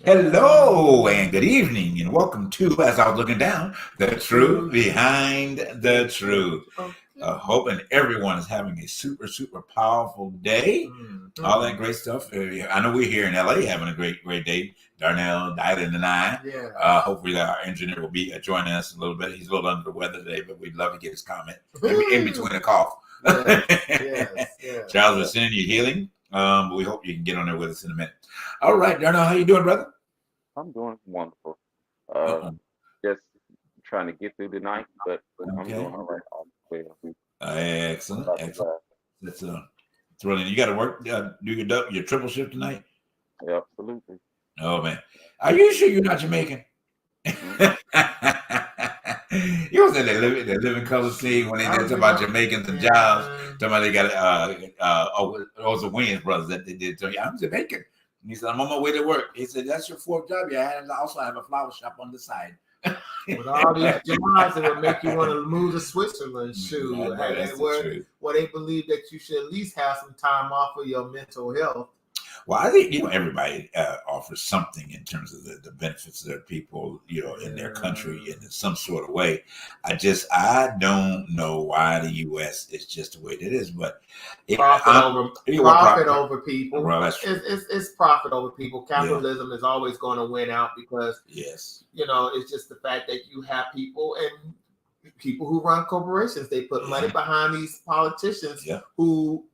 Hello and good evening, and welcome to, as I was looking down, the truth behind the truth. Hoping everyone is having a super, super powerful day. All that great stuff. I know we're here in LA having a great, great day. Darnell, Dylan, and I. Hopefully our engineer will be joining us a little bit. He's a little under the weather today, but we'd love to get his comment in between a cough. Charles, we're sending you healing, but we hope you can get on there with us in a minute. All right, Darnell, how you doing, brother? I'm doing wonderful. Just trying to get through the night, but I'm doing all right. All well. Excellent. That's thrilling. You got to work, do your triple shift tonight? Yeah, absolutely. Oh man, are you sure you're not Jamaican? You was in the living color scene when they did talk about Jamaicans and jobs. Talking about they got it was the Wayans brothers that they did. So yeah, I'm Jamaican. And he said, I'm on my way to work. He said, that's your fourth job. Yeah, and I also have a flower shop on the side. With all these jobs, it would make you want to move to Switzerland, where they believe that you should at least have some time off for your mental health. Well, I think everybody offers something in terms of the benefits of their people, in their country in some sort of way. I don't know why the U.S. is just the way it is, but profit over people. Well, that's true. It's profit over people. Capitalism is always going to win out because it's just the fact that you have people who run corporations. They put money behind these politicians who.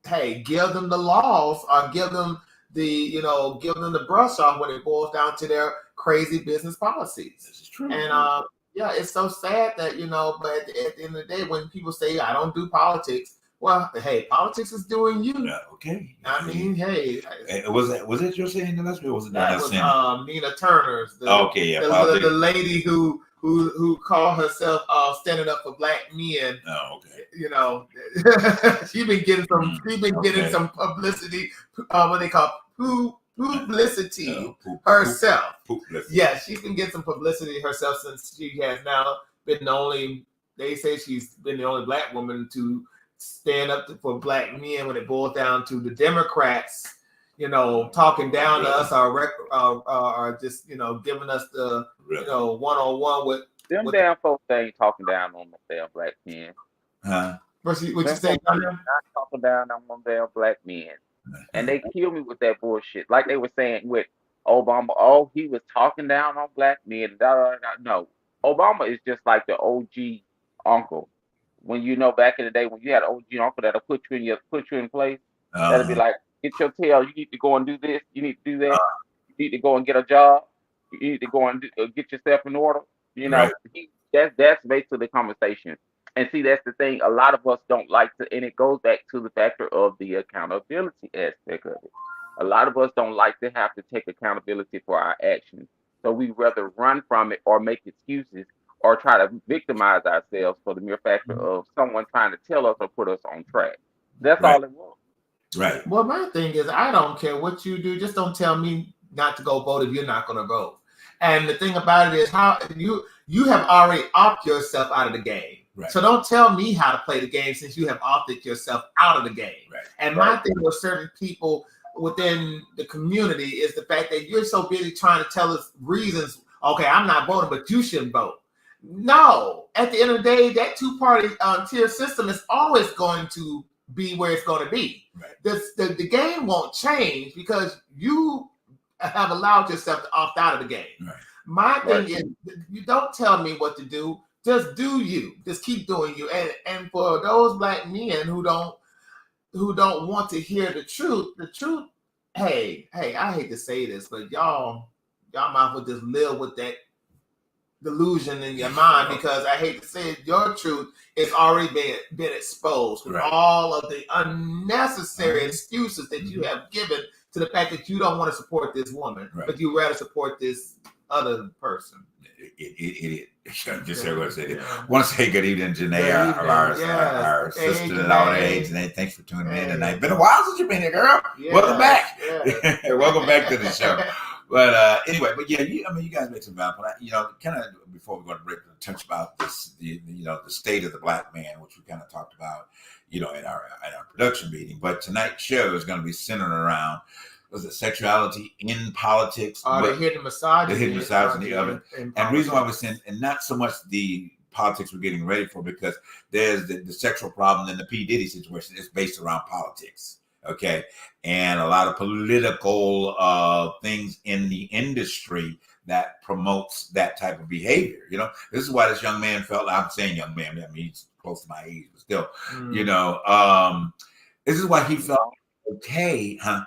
Hey, give them the laws or give them the brush off when it boils down to their crazy business policies. This is true. And it's so sad that, but at the end of the day, when people say, I don't do politics, well, hey, politics is doing you. Okay. I mean, hey. Was it your saying the last week? Was it that was Nina Turner's. The lady who called herself standing up for black men. Oh, okay. She's been getting some publicity. What they call publicity herself. Yeah, she's been getting some publicity herself since she has now been the only. They say she's been the only black woman to stand up for black men when it boils down to the Democrats. Talking down to us or just giving us the one-on-one with them damn folks. They ain't talking down on the damn black men. Huh? What you say? Not talking down on them damn black men, and they kill me with that bullshit. Like they were saying with Obama. Oh, he was talking down on black men. No, Obama is just like the OG uncle. When back in the day when you had an OG uncle that'll put you in place, that'll be like. Get your tail. You need to go and do this. You need to do that. You need to go and get a job. You need to go and get yourself in order. That's basically the conversation. And see, that's the thing. A lot of us don't like to, and it goes back to the factor of the accountability aspect of it. A lot of us don't like to have to take accountability for our actions. So we rather run from it or make excuses or try to victimize ourselves for the mere factor of someone trying to tell us or put us on track. That's all it was. Right. Well, my thing is, I don't care what you do. Just don't tell me not to go vote if you're not going to vote. And the thing about it is, how you have already opted yourself out of the game. Right. So don't tell me how to play the game since you have opted yourself out of the game. Right. And my thing with certain people within the community is the fact that you're so busy trying to tell us reasons. Okay, I'm not voting, but you shouldn't vote. No. At the end of the day, that two-party tier system is always going to be where it's going to be. Right. The game won't change because you have allowed yourself to opt out of the game. Right. My thing is, you don't tell me what to do. Just do you. Just keep doing you. And for those black men who don't want to hear the truth. Hey, I hate to say this, but y'all might as well just live with that delusion in your mind, because I hate to say it, your truth is already been exposed with all of the unnecessary excuses that you have given to the fact that you don't want to support this woman, but you rather support this other person. Just everyone said it. I want to say good evening, Janae, our sister and all that age. And thanks for tuning in tonight. Been a while since you've been here, girl. Welcome back. Welcome back to the show. But anyway, you guys make some valid point. Kind of before we go to break, touch about this, the state of the black man, which we kind of talked about, in our production meeting. But tonight's show is going to be centered around was it sexuality in politics? They hit the misogyny. The hidden misogyny of it. In and the reason why we're saying, and not so much the politics we're getting ready for, because there's the sexual problem in the P. Diddy situation is based around politics. Okay. And a lot of political things in the industry that promotes that type of behavior. You know, this is why this young man felt, I'm saying young man, I mean, he's close to my age, but still, you know, this is why he felt okay, huh?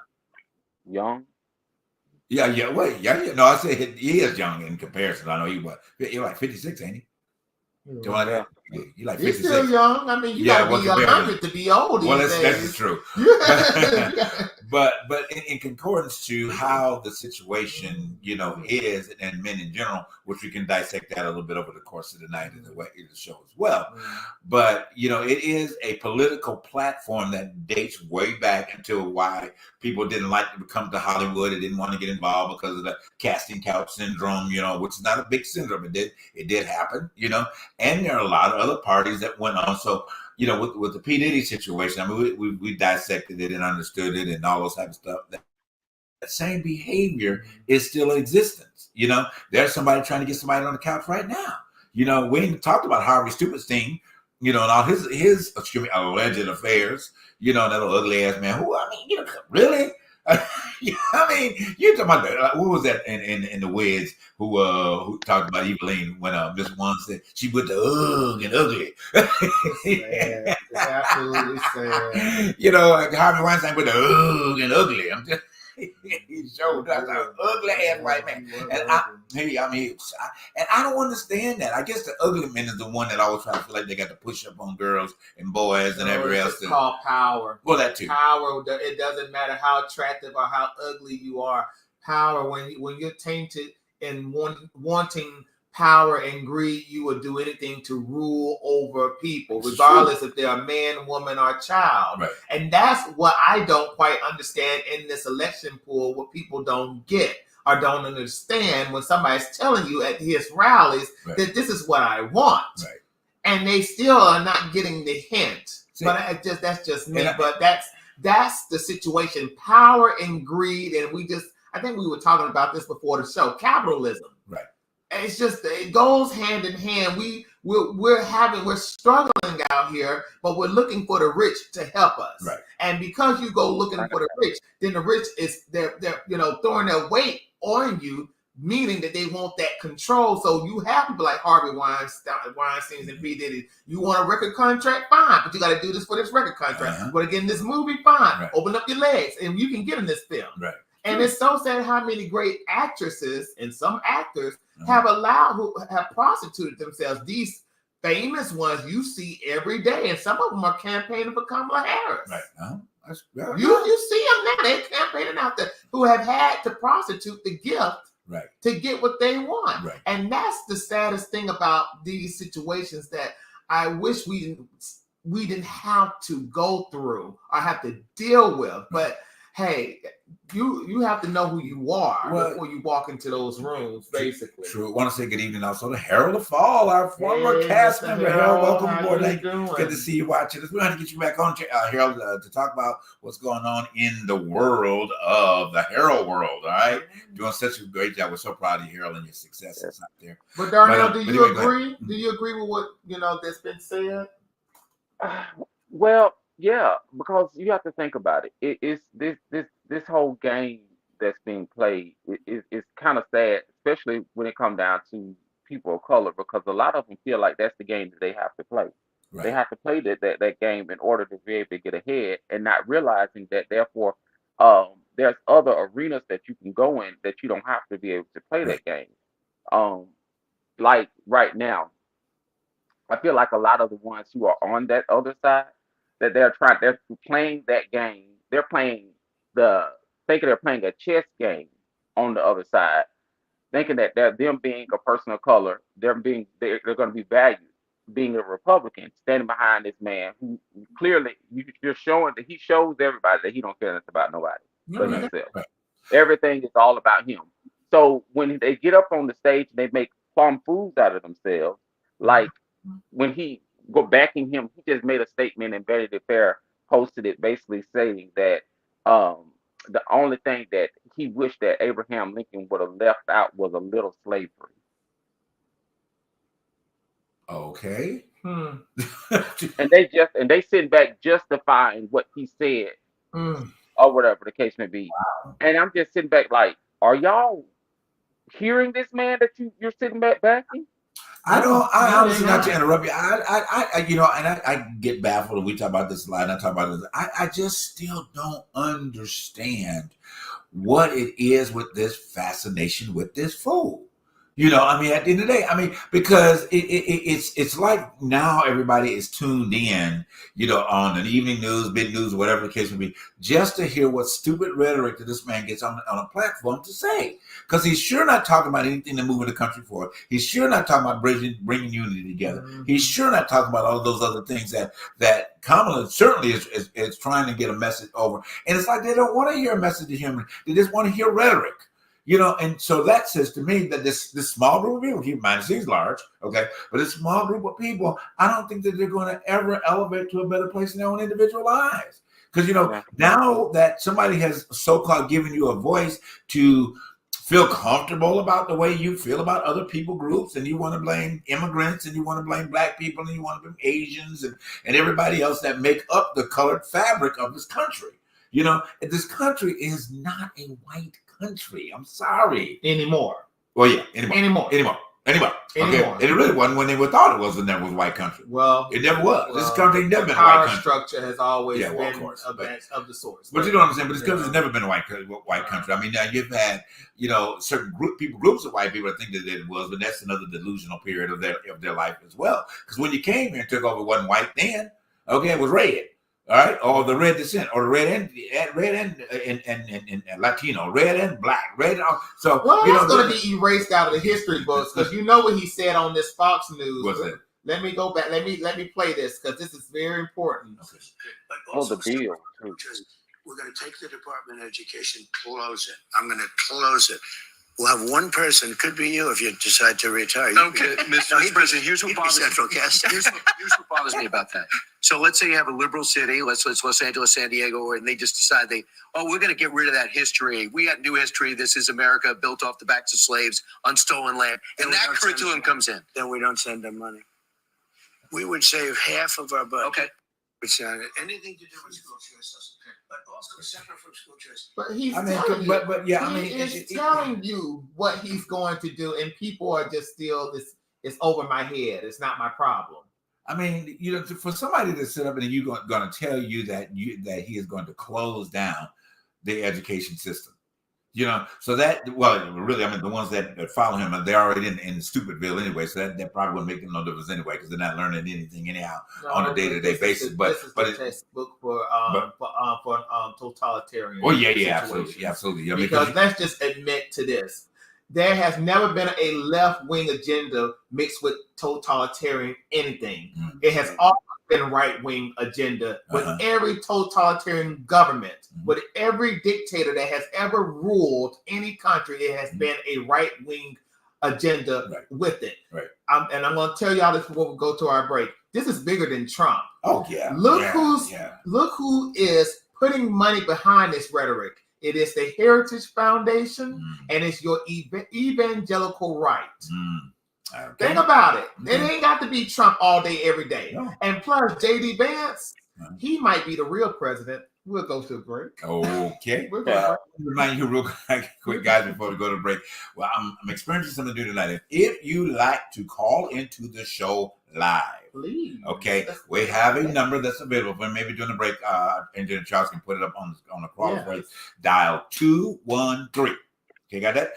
Young? Yeah, wait, yeah. No, I say he is young in comparison. I know he like 56, ain't he? Yeah. He like 56. He's still young. I mean, you gotta be 100 to be old. Well, that's true. But in concordance to how the situation, you know, is, and men in general, which we can dissect that a little bit over the course of the night and the show as well. But you know, it is a political platform that dates way back until why people didn't like to come to Hollywood and didn't want to get involved because of the casting couch syndrome, you know, which is not a big syndrome. It did happen, you know, and there are a lot of other parties that went on. So, you know, with the P. Diddy situation, I mean, we dissected it and understood it and all those type of stuff. That same behavior is still in existence. You know, there's somebody trying to get somebody on the couch right now. You know, we ain't talked about Harvey Stupidstein, you know, and all his alleged affairs, you know, that ugly ass man who, I mean, you know, really? I mean, you talking about what was that in the Wiz who talked about Evelyn when Miss One said she put the and ugly. It's absolutely sad. You know, Harvey Weinstein put the and ugly. I'm just he showed us an ugly ass white man, and I don't understand that. I guess the ugly men is the one that always try to feel like they got to push up on girls and boys and everywhere else. It's called power. Well, that too. Power. It doesn't matter how attractive or how ugly you are. Power. When you're tainted and wanting power and greed, you will do anything to rule over people, regardless if they're a man, woman, or child. Right. And that's what I don't quite understand in this election pool, what people don't get or don't understand when somebody's telling you at his rallies that this is what I want. Right. And they still are not getting the hint. See, but that's just me. But that's the situation. Power and greed, and I think we were talking about this before the show. Capitalism. Right. It's just, it goes hand in hand. We're struggling out here, but we're looking for the rich to help us. Right. And because you go looking for the rich, then the rich is they're throwing their weight on you, meaning that they want that control. So you have people like Harvey Weinstein and P. Diddy. You want a record contract? Fine, but you got to do this for this record contract. You want to get in this movie? Fine. Right. Open up your legs, and you can get in this film. Right. And it's so sad how many great actresses and some actors who have prostituted themselves. These famous ones you see every day, and some of them are campaigning for Kamala Harris. Right. You see them now; they're campaigning out there who have had to prostitute the gift to get what they want. Right. And that's the saddest thing about these situations that I wish we didn't have to go through or have to deal with, but. Hey, you have to know who you are before you walk into those rooms, basically. True. I want to say good evening also to Harold of Fall, our former cast member. Harold, welcome aboard. Good to see you watching this. We're going to get you back on, Harold, to talk about what's going on in the world of the Harold world, all right? Doing such a great job. We're so proud of you, Harold, and your successes out there. But Darnell, do you agree? Do you agree with what, that's been said? Well, yeah, because you have to think about it. It's this whole game that's being played. It's kind of sad, especially when it comes down to people of color, because a lot of them feel like that's the game that they have to play. Right. They have to play that game in order to be able to get ahead, and not realizing that therefore there's other arenas that you can go in that you don't have to be able to play that game. Like right now, I feel like a lot of the ones who are on that other side, that they're playing that game. They're thinking they're playing a chess game on the other side, thinking that them being a person of color, they're going to be valued. Being a Republican, standing behind this man who clearly you're showing that he shows everybody that he don't care nothing about nobody but himself. Right. Everything is all about him. So when they get up on the stage and they make plum fools out of themselves, like when he go backing him, he just made a statement and Vanity Fair posted it basically saying that the only thing that he wished that Abraham Lincoln would have left out was a little slavery. Okay. Hmm. And they sitting back justifying what he said or whatever the case may be. Wow. And I'm just sitting back like, are y'all hearing this man that you're sitting back backing? I don't. I No, honestly, they're not to not. interrupt you. You know, and I get baffled, and we talk about this a lot. And I talk about this. I just still don't understand what it is with this fascination with this fool. You know, I mean, at the end of the day, I mean, because it's like now everybody is tuned in, you know, on an evening news, big news, whatever the case may be, just to hear what stupid rhetoric that this man gets on a platform to say. Because he's sure not talking about anything to move the country forward. He's sure not talking about bringing unity together. Mm-hmm. He's sure not talking about all those other things that Kamala certainly is trying to get a message over. And it's like they don't want to hear a message to him. They just want to hear rhetoric. You know, and so that says to me that this small group of people, keep in mind, it seems large, okay, but this small group of people, I don't think that they're going to ever elevate to a better place in their own individual lives. Because, you know, now that somebody has so-called given you a voice to feel comfortable about the way you feel about other people groups, and you want to blame immigrants, and you want to blame black people, and you want to blame Asians and everybody else that make up the colored fabric of this country. You know, this country is not a white country. I'm sorry. Anymore. Well, yeah, anymore. Okay. And it really wasn't when they thought it was, and that was white country. Well, it never was. This country never been a power white country. Structure has always been of the source. But you know what I'm saying? But this country's never been a white country. I mean, now you've had, you know, certain groups of white people that think that it was, but that's another delusional period of their life as well. Because when you came here and took over, it wasn't white then. Okay, it was red. All right, or the red descent, or the red and Latino, red and black, red. So well, that's going to be erased out of the history books because you know what he said on this Fox News. What's that? Let me go back. Let me play this because this is very important. Okay. But also, the bill. We're going to take the Department of Education, close it. I'm going to close it. We'll have one person. It could be you if you decide to retire. Okay, Mr. President, here's what bothers Central Cast. Here's what bothers me about that. So let's say you have a liberal city, let's Los Angeles, San Diego, and they just decide we're going to get rid of that history. We got new history. This is America built off the backs of slaves on stolen land. And that curriculum comes in. Then we don't send them money. We would save half of our budget. Okay. Anything to do with school choice. But also separate from school choice. But he's telling you what he's going to do, and people are just still it's over my head. It's not my problem. I mean, you know, for somebody to sit up and you're going to tell you that he is going to close down the education system. You know, so really, I mean, the ones that follow him, they're already in Stupidville anyway, so that probably wouldn't make them no difference anyway, because they're not learning anything anyhow on a day-to-day basis. But it's a textbook for totalitarian. Oh yeah, absolutely. I mean, because let's just admit to this: there has never been a left-wing agenda mixed with totalitarian anything. Mm-hmm. It has always been a right-wing agenda with every totalitarian government, with every dictator that has ever ruled any country. It has been a right-wing agenda with it. Right. And I'm going to tell y'all this before we go to our break. This is bigger than Trump. Oh yeah. Look who is putting money behind this rhetoric. It is the Heritage Foundation, and it's your evangelical right. Okay. Think about it. It ain't got to be Trump all day, every day. No. And plus, J.D. Vance, he might be the real president. We'll go to a break. Okay. Remind you real quick, guys, before we go to break. Well, I'm experiencing something to do tonight. If you like to call into the show live, please. Okay, we have a number that's available for maybe during the break. Engineer Charles can put it up on the call for you. Dial 213. Okay, got that?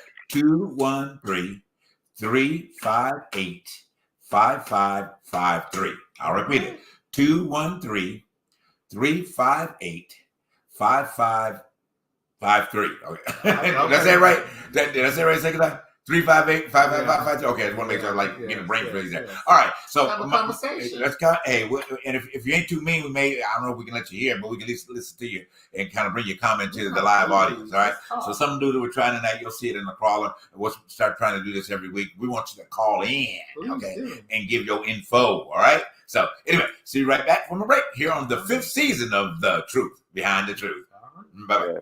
213-358-5553. I'll repeat it. 213-358-5553. Okay. Did I say it right? Did I say it right second time? 358-5553. Okay, I just want to make sure I getting brain freeze there. All right, so have a conversation. Let's and if you ain't too mean, we may, I don't know if we can let you hear, but we can at least listen to you and kind of bring your comment to the live audience. All right. So something new that we're trying tonight, you'll see it in the crawler. We'll start trying to do this every week. We want you to call in, and give your info. All right. So anyway, see you right back from the break here on the 5th season of The Truth Behind the Truth. Bye bye.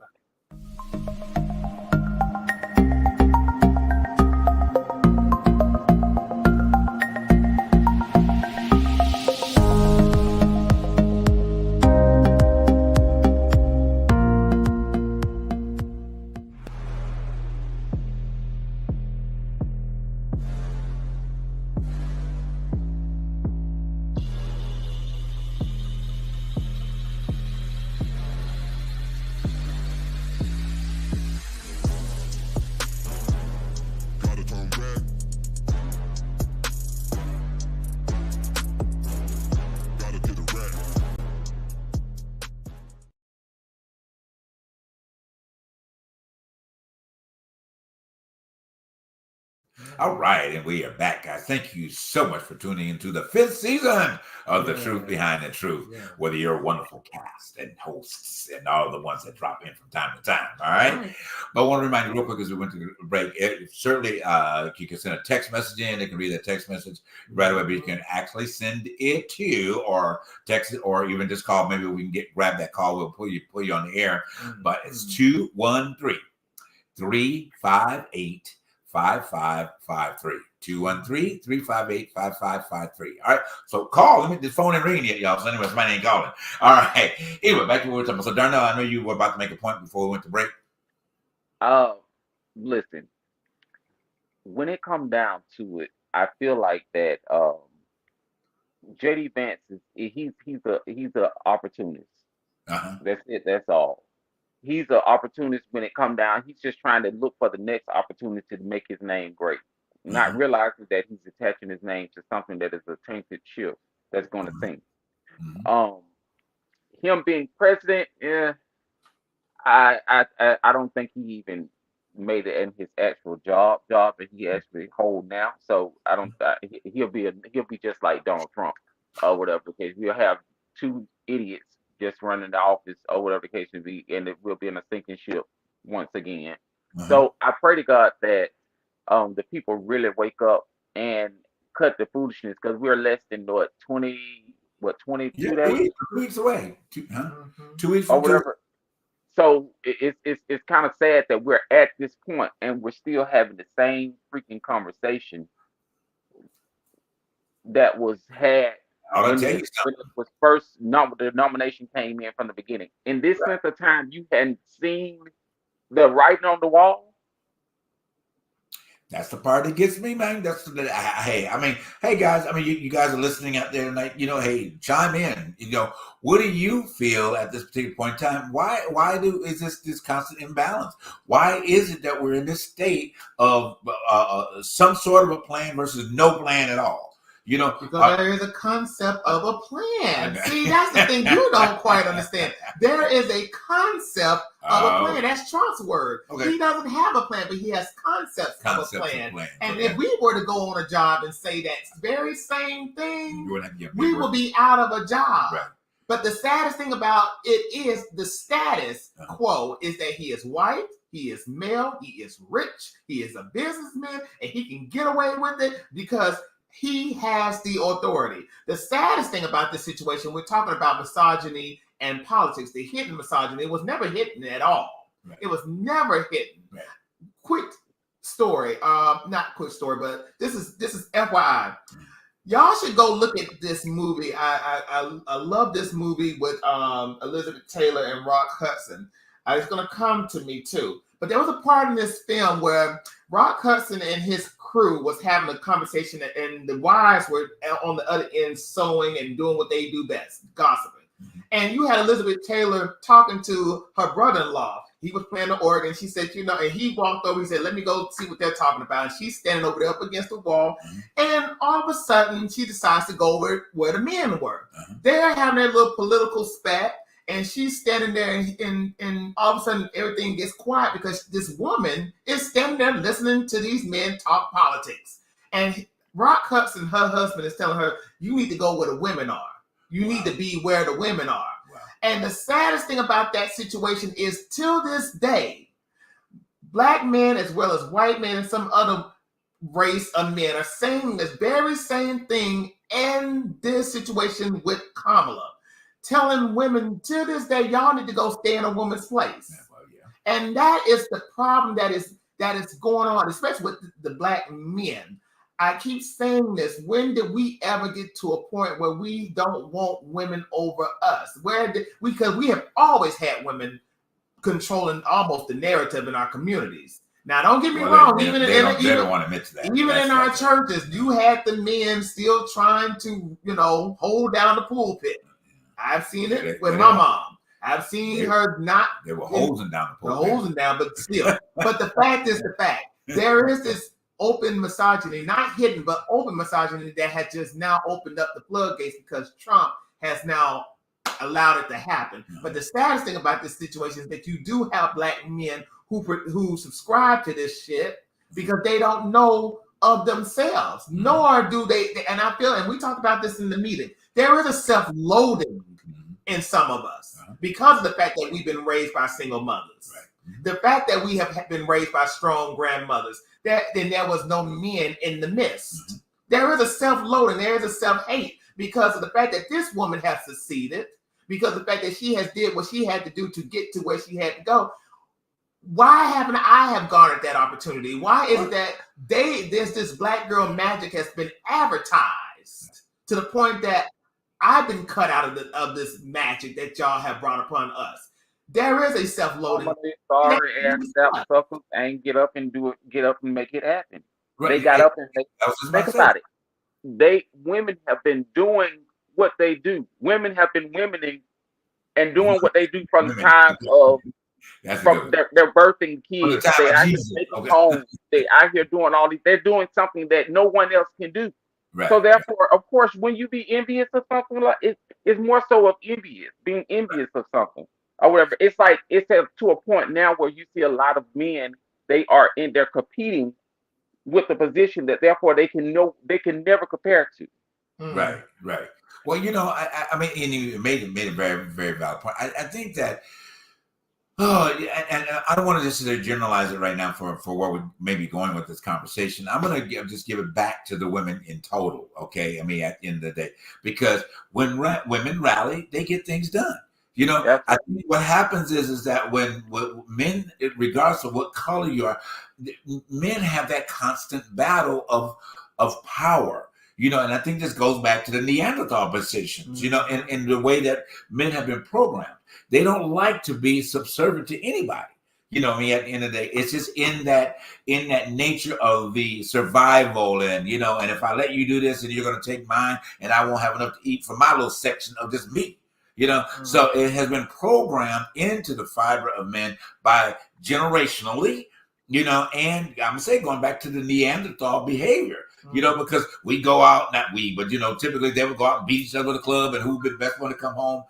All right, and we are back, guys. Thank you so much for tuning into the 5th season of The Truth Behind the Truth. Yeah. Whether you're a wonderful cast and hosts and all the ones that drop in from time to time, all right? But I want to remind you real quick as we went to the break, certainly you can send a text message in. They can read that text message right away, but you can actually send it to or text it or even just call. Maybe we can grab that call. We'll pull you on the air. But it's 213-358 5553 213-358-5553. All right, so call. Let me the phone ain't ringing yet, y'all. So anyway, somebody ain't calling. All right. Anyway, back to what we were talking about. So Darnell, I know you were about to make a point before we went to break. Listen, when it comes down to it, I feel like that JD Vance he's a opportunist. That's it. That's all. He's an opportunist when it comes down. He's just trying to look for the next opportunity to make his name great, not realizing that he's attaching his name to something that is a tainted ship that's going to sink. Him being president, I don't think he even made it in his actual job that he actually hold now. So I don't. He'll be just like Donald Trump or whatever the case. We'll have two idiots just running the office or whatever the case may be, and it will be in a sinking ship once again. So I pray to God that the people really wake up and cut the foolishness, because we're less than 22 days? 2 weeks away. 2 weeks or from whatever. So it's kind of sad that we're at this point and we're still having the same freaking conversation that was had when it was first the nomination came in from the beginning. In this length of time, you hadn't seen the writing on the wall. That's the part that gets me, man. Hey guys, you guys are listening out there tonight. Hey, chime in. What do you feel at this particular point in time? Why is this constant imbalance? Why is it that we're in this state of some sort of a plan versus no plan at all? Because there is a concept of a plan. See, that's the thing you don't quite understand. There is a concept of a plan. That's Trump's word. Okay. He doesn't have a plan, but he has concepts of a plan. And if we were to go on a job and say that very same thing, we will be out of a job. Right. But the saddest thing about it is the status quo is that he is white, he is male, he is rich, he is a businessman, and he can get away with it because he has the authority. The saddest thing about this situation, we're talking about misogyny and politics. The hidden misogyny, it was never hidden at all. Right. It was never hidden. Right. Quick story, not quick story, but this is FYI. Y'all should go look at this movie. I love this movie with Elizabeth Taylor and Rock Hudson. It's going to come to me too. But there was a part in this film where Rock Hudson and his crew was having a conversation, and the wives were on the other end sewing and doing what they do best, gossiping. And you had Elizabeth Taylor talking to her brother-in-law. He was playing the organ. She said, and he walked over. He said, let me go see what they're talking about. And she's standing over there up against the wall. And all of a sudden, she decides to go where the men were. They're having their little political spat. And she's standing there, and all of a sudden, everything gets quiet because this woman is standing there listening to these men talk politics. And Rock Hudson, her husband, is telling her, you need to go where the women are. You need to be where the women are. Wow. And the saddest thing about that situation is, till this day, black men as well as white men and some other race of men are saying this very same thing in this situation with Kamala. Telling women to this day, y'all need to go stay in a woman's place. And that is the problem that is going on, especially with the black men. I keep saying this. When did we ever get to a point where we don't want women over us? Because we have always had women controlling almost the narrative in our communities. Now, don't get me wrong. They don't want to admit to that. Even in our churches, you had the men still trying to, hold down the pulpit. I've seen it with my mom. I've seen her not. They were hosing down the pulpit. Hosing down, but still. But the fact is the fact. There is this open misogyny, not hidden, but open misogyny that has just now opened up the floodgates because Trump has now allowed it to happen. But the saddest thing about this situation is that you do have black men who subscribe to this shit because they don't know of themselves, nor do they. And I feel, and we talked about this in the meeting, there is a self-loathing in some of us because of the fact that we've been raised by single mothers. Right. The fact that we have been raised by strong grandmothers, that then there was no men in the midst. There is a self-loathing, there is a self-hate because of the fact that this woman has succeeded, because of the fact that she has did what she had to do to get to where she had to go. Why haven't I have garnered that opportunity? Why is it that there's this black girl magic has been advertised to the point that I've been cut out of this magic that y'all have brought upon us? There is a self-loathing. Sorry, ass suckers ain't get up and do it. Get up and make it happen. Right. They got up and think about it. Women have been doing what they do. Women have been womening and doing what they do from the time of from their birthing kids. They out here making homes. They out here doing all these. They're doing something that no one else can do. Right. So therefore, of course, when you be envious of something like it's more so of being envious of something or whatever. It's like it's to a point now where you see a lot of men. They're competing with the position that therefore they can never compare to. Right. Well, I mean, and you made a very, very valid point. I think that. Oh, and I don't want to just generalize it right now for where we may be going with this conversation. I'm going to just give it back to the women in total, okay? I mean, at the end of the day, because when women rally, they get things done. I think what happens is that when men, regardless of what color you are, men have that constant battle of power. And I think this goes back to the Neanderthal positions, in the way that men have been programmed. They don't like to be subservient to anybody. I mean, at the end of the day, it's just in that nature of the survival and if I let you do this and you're going to take mine and I won't have enough to eat for my little section of this meat. So it has been programmed into the fiber of men by generationally, and I'm going to say going back to the Neanderthal behavior. Because we go out, not we, but, typically they would go out and beat each other at the club and who'd be the best one to come home,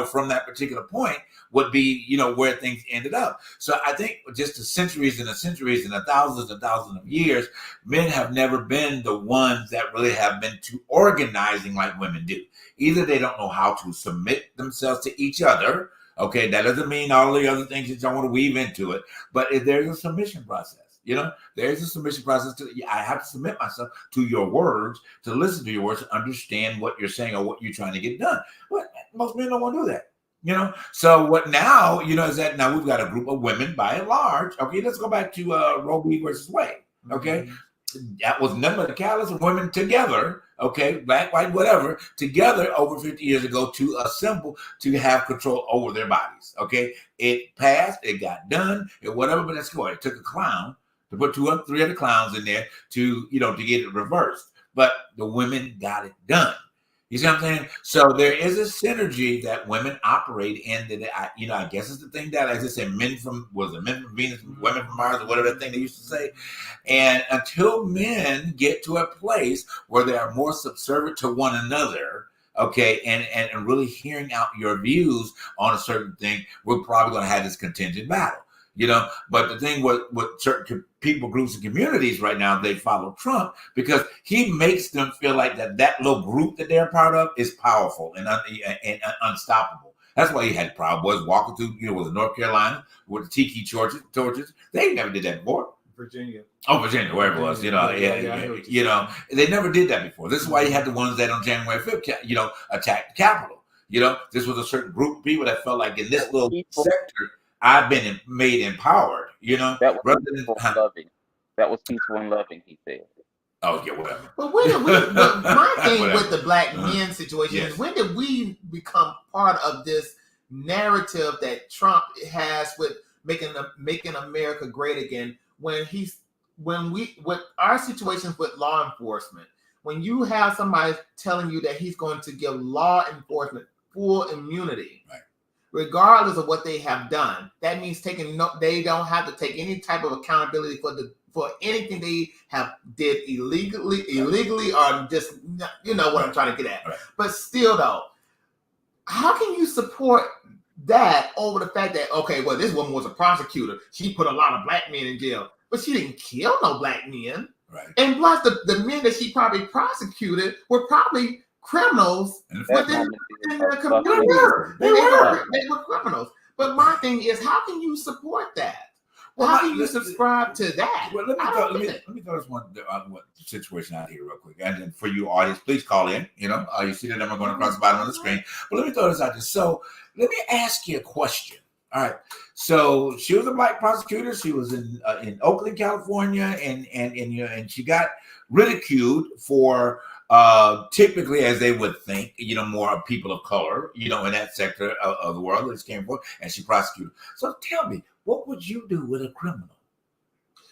from that particular point would be, where things ended up. So I think just the centuries and the thousands and thousands of years, men have never been the ones that really have been too organizing like women do. Either they don't know how to submit themselves to each other. Okay, that doesn't mean all the other things that you don't want to weave into it, but there's a submission process. There's a submission process. I have to submit myself to your words, to listen to your words, to understand what you're saying or what you're trying to get done. But most men don't want to do that. So what now, is that now we've got a group of women by and large. Okay, let's go back to Roe v. versus Wade. Okay. That was none but the callous of women together, okay, black, white, whatever, together over 50 years ago to assemble to have control over their bodies, okay? It passed, it got done, it whatever, but let's go. It took a clown to put 2 or 3 other clowns in there to get it reversed. But the women got it done. You see what I'm saying? So there is a synergy that women operate in that, I guess it's the thing that, as I said, men from Venus, women from Mars, or whatever thing they used to say. And until men get to a place where they are more subservient to one another, okay, and really hearing out your views on a certain thing, we're probably going to have this contingent battle. But the thing with certain people, groups, and communities right now, they follow Trump because he makes them feel like that little group that they're part of is powerful and unstoppable. That's why he had Proud Boys walking through, was North Carolina with the tiki torches. They never did that before. Virginia, wherever it was, they never did that before. This is why you had the ones that on January 5th, attacked the Capitol. This was a certain group of people that felt like in this little sector, I've been made empowered, That was peaceful and loving. That was peaceful and loving, he said. Oh, yeah, whatever. But my thing with the black men situation is, when did we become part of this narrative that Trump has with making America great again? With our situations with law enforcement, when you have somebody telling you that he's going to give law enforcement full immunity, right, regardless of what they have done, that means they don't have to take any type of accountability for anything they have did illegally or just, what I'm trying to get at. Right. But still though, how can you support that over the fact that, okay, well, this woman was a prosecutor. She put a lot of black men in jail, but she didn't kill no black men. Right. And plus, the men that she probably prosecuted were probably criminals within the community. They were criminals. But my thing is, how can you support that? How can you subscribe to that? Well, let me throw this one situation out here real quick. And then for you audience, please call in. You see the number going across the bottom of the screen. But let me throw this out there. So let me ask you a question. All right. So she was a black prosecutor. She was in Oakland, California, and she got ridiculed for typically, as they would think, more people of color, in that sector of the world that came from, and she prosecuted. So tell me, what would you do with a criminal?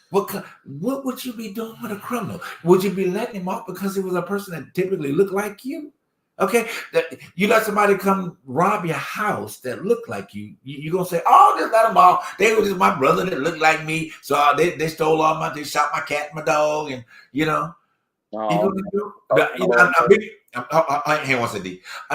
What would you be doing with a criminal? Would you be letting him off because it was a person that typically looked like you? Okay, you let somebody come rob your house that looked like you. You're going to say, oh, just let them off. They were just my brother that looked like me. So they stole all they shot my cat and my dog. And,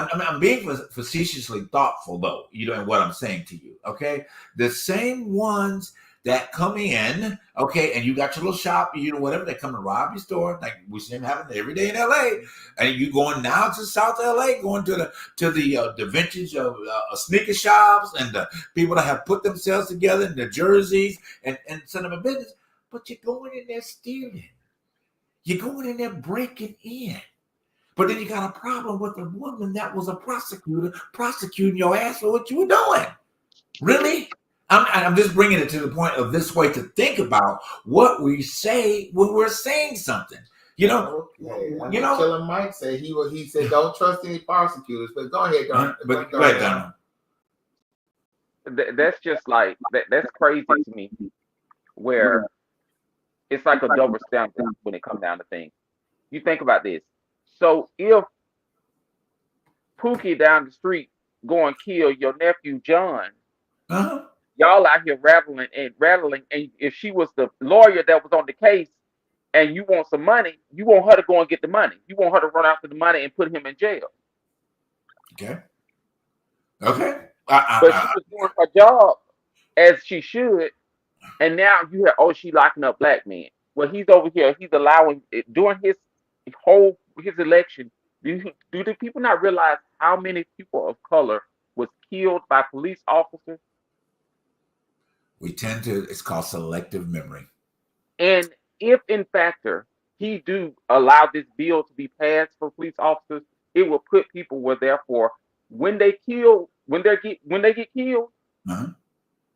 I'm being facetiously thoughtful, though, in what I'm saying to you, okay? The same ones that come in, okay, and you got your little shop, whatever, they come and rob your store, like we see them happen every day in LA, and you going now to South LA, going to the vintage of sneaker shops and the people that have put themselves together in the jerseys and send them a business, but you're going in there stealing. You're going in there breaking in. But then you got a problem with a woman that was a prosecutor prosecuting your ass for what you were doing. Really? I'm just bringing it to the point of this way to think about what we say when we're saying something. Killer Mike said he said don't trust any prosecutors. But go ahead, Don. But go ahead, Don. That's just like that's crazy to me. Where it's like a double standard when it comes down to things. You think about this. So if Pookie down the street go and kill your nephew John, y'all out here rattling, and if she was the lawyer that was on the case and you want some money, you want her to go and get the money. You want her to run after the money and put him in jail. Okay. But she was doing her job as she should. And now you have, she locking up black men. Well, he's over here. He's allowing it during his election. Do the people not realize how many people of color was killed by police officers? We tend to. It's called selective memory. And if in fact he do allow this bill to be passed for police officers, it will put people where therefore when they get killed,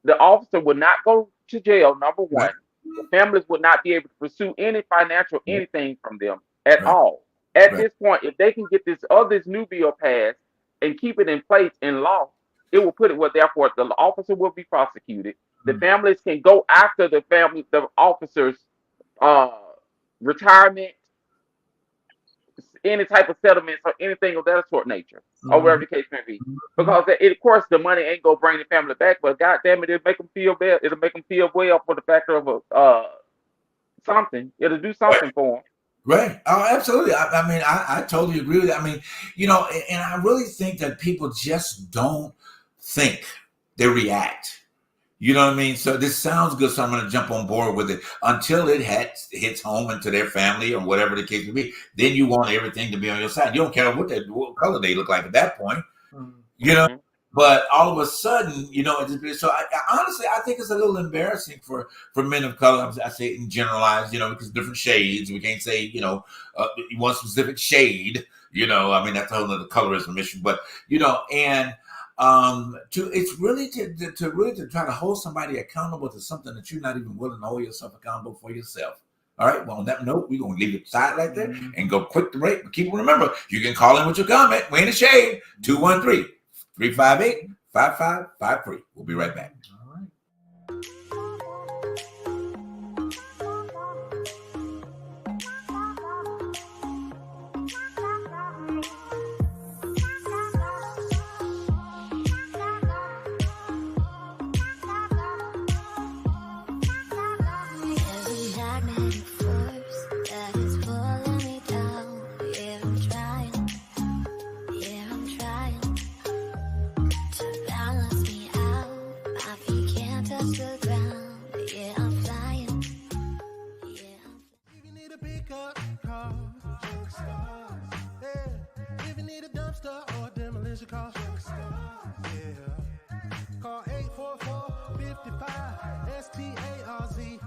the officer will not go to jail, number one. Right. The families would not be able to pursue any financial anything from them at all. At this point, if they can get this new bill passed and keep it in place in law, it will put it where therefore the officer will be prosecuted. The families can go after the officers' retirement, any type of settlements or anything of that sort nature, or whatever the case may be. Because of course the money ain't gonna bring the family back, but goddamn it, it'll make them feel bad. It'll make them feel well for the factor of something. It'll do something for them. Right. Oh, absolutely. I totally agree with that. I mean, and I really think that people just don't think, they react. You know what I mean? So this sounds good, so I'm going to jump on board with it until it hits home into their family or whatever the case may be. Then you want everything to be on your side. You don't care what color they look like at that point, But all of a sudden, so honestly, I think it's a little embarrassing for men of color. I say it in generalized, because different shades. We can't say, one specific shade, that's a whole other colorism issue. But, it's really to try to hold somebody accountable to something that you're not even willing to hold yourself accountable for yourself. All right. Well, on that note, we're going to leave it aside right there and go quick to break. But remember, you can call in with your comment. We're in the shade. 213-358-5553. We'll be right back. All right. Balance me out. I feel Call 844-55-STARZ.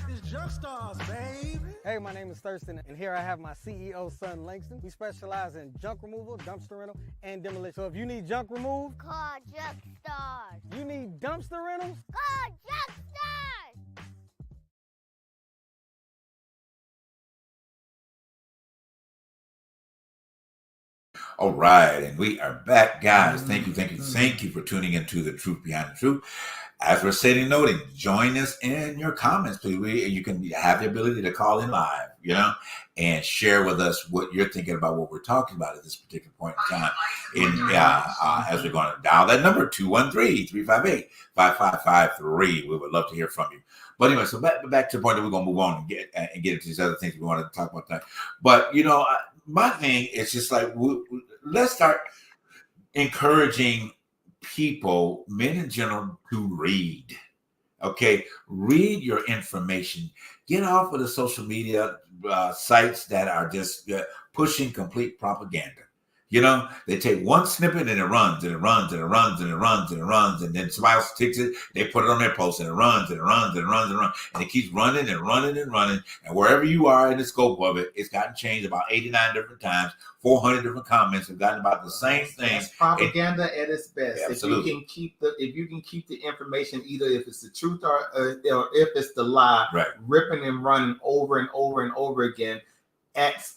It's Junk Stars, baby. Hey, my name is Thurston, and here I have my CEO, son Langston. We specialize in junk removal, dumpster rental, and demolition. So if you need junk removed, call Junk Stars. You need dumpster rentals, call Junk Stars. All right, and we are back, guys. Thank you for tuning into The Truth Behind the Truth. As we're saying, noting, join us in your comments, please. You can have the ability to call in live, and share with us what you're thinking about what we're talking about at this particular point in time. As we're going to dial that number, 213-358-5553. We would love to hear from you. But anyway, so back to the point that we're going to move on and get into these other things we want to talk about tonight. But, my thing is just like, let's start encouraging people, men in general, to read. Okay, read your information. Get off of the social media sites that are just pushing complete propaganda. They take one snippet and it runs and it runs and it runs and it runs and it runs, and then somebody else takes it, they put it on their post and it runs and it runs and it runs and it runs, and it keeps running and running and running. And wherever you are in the scope of it, it's gotten changed about 89 different times. 400 different comments have gotten about the same thing. It's propaganda at its best. Absolutely. If you can keep the information, either if it's the truth or if it's the lie, right, ripping and running over and over and over again,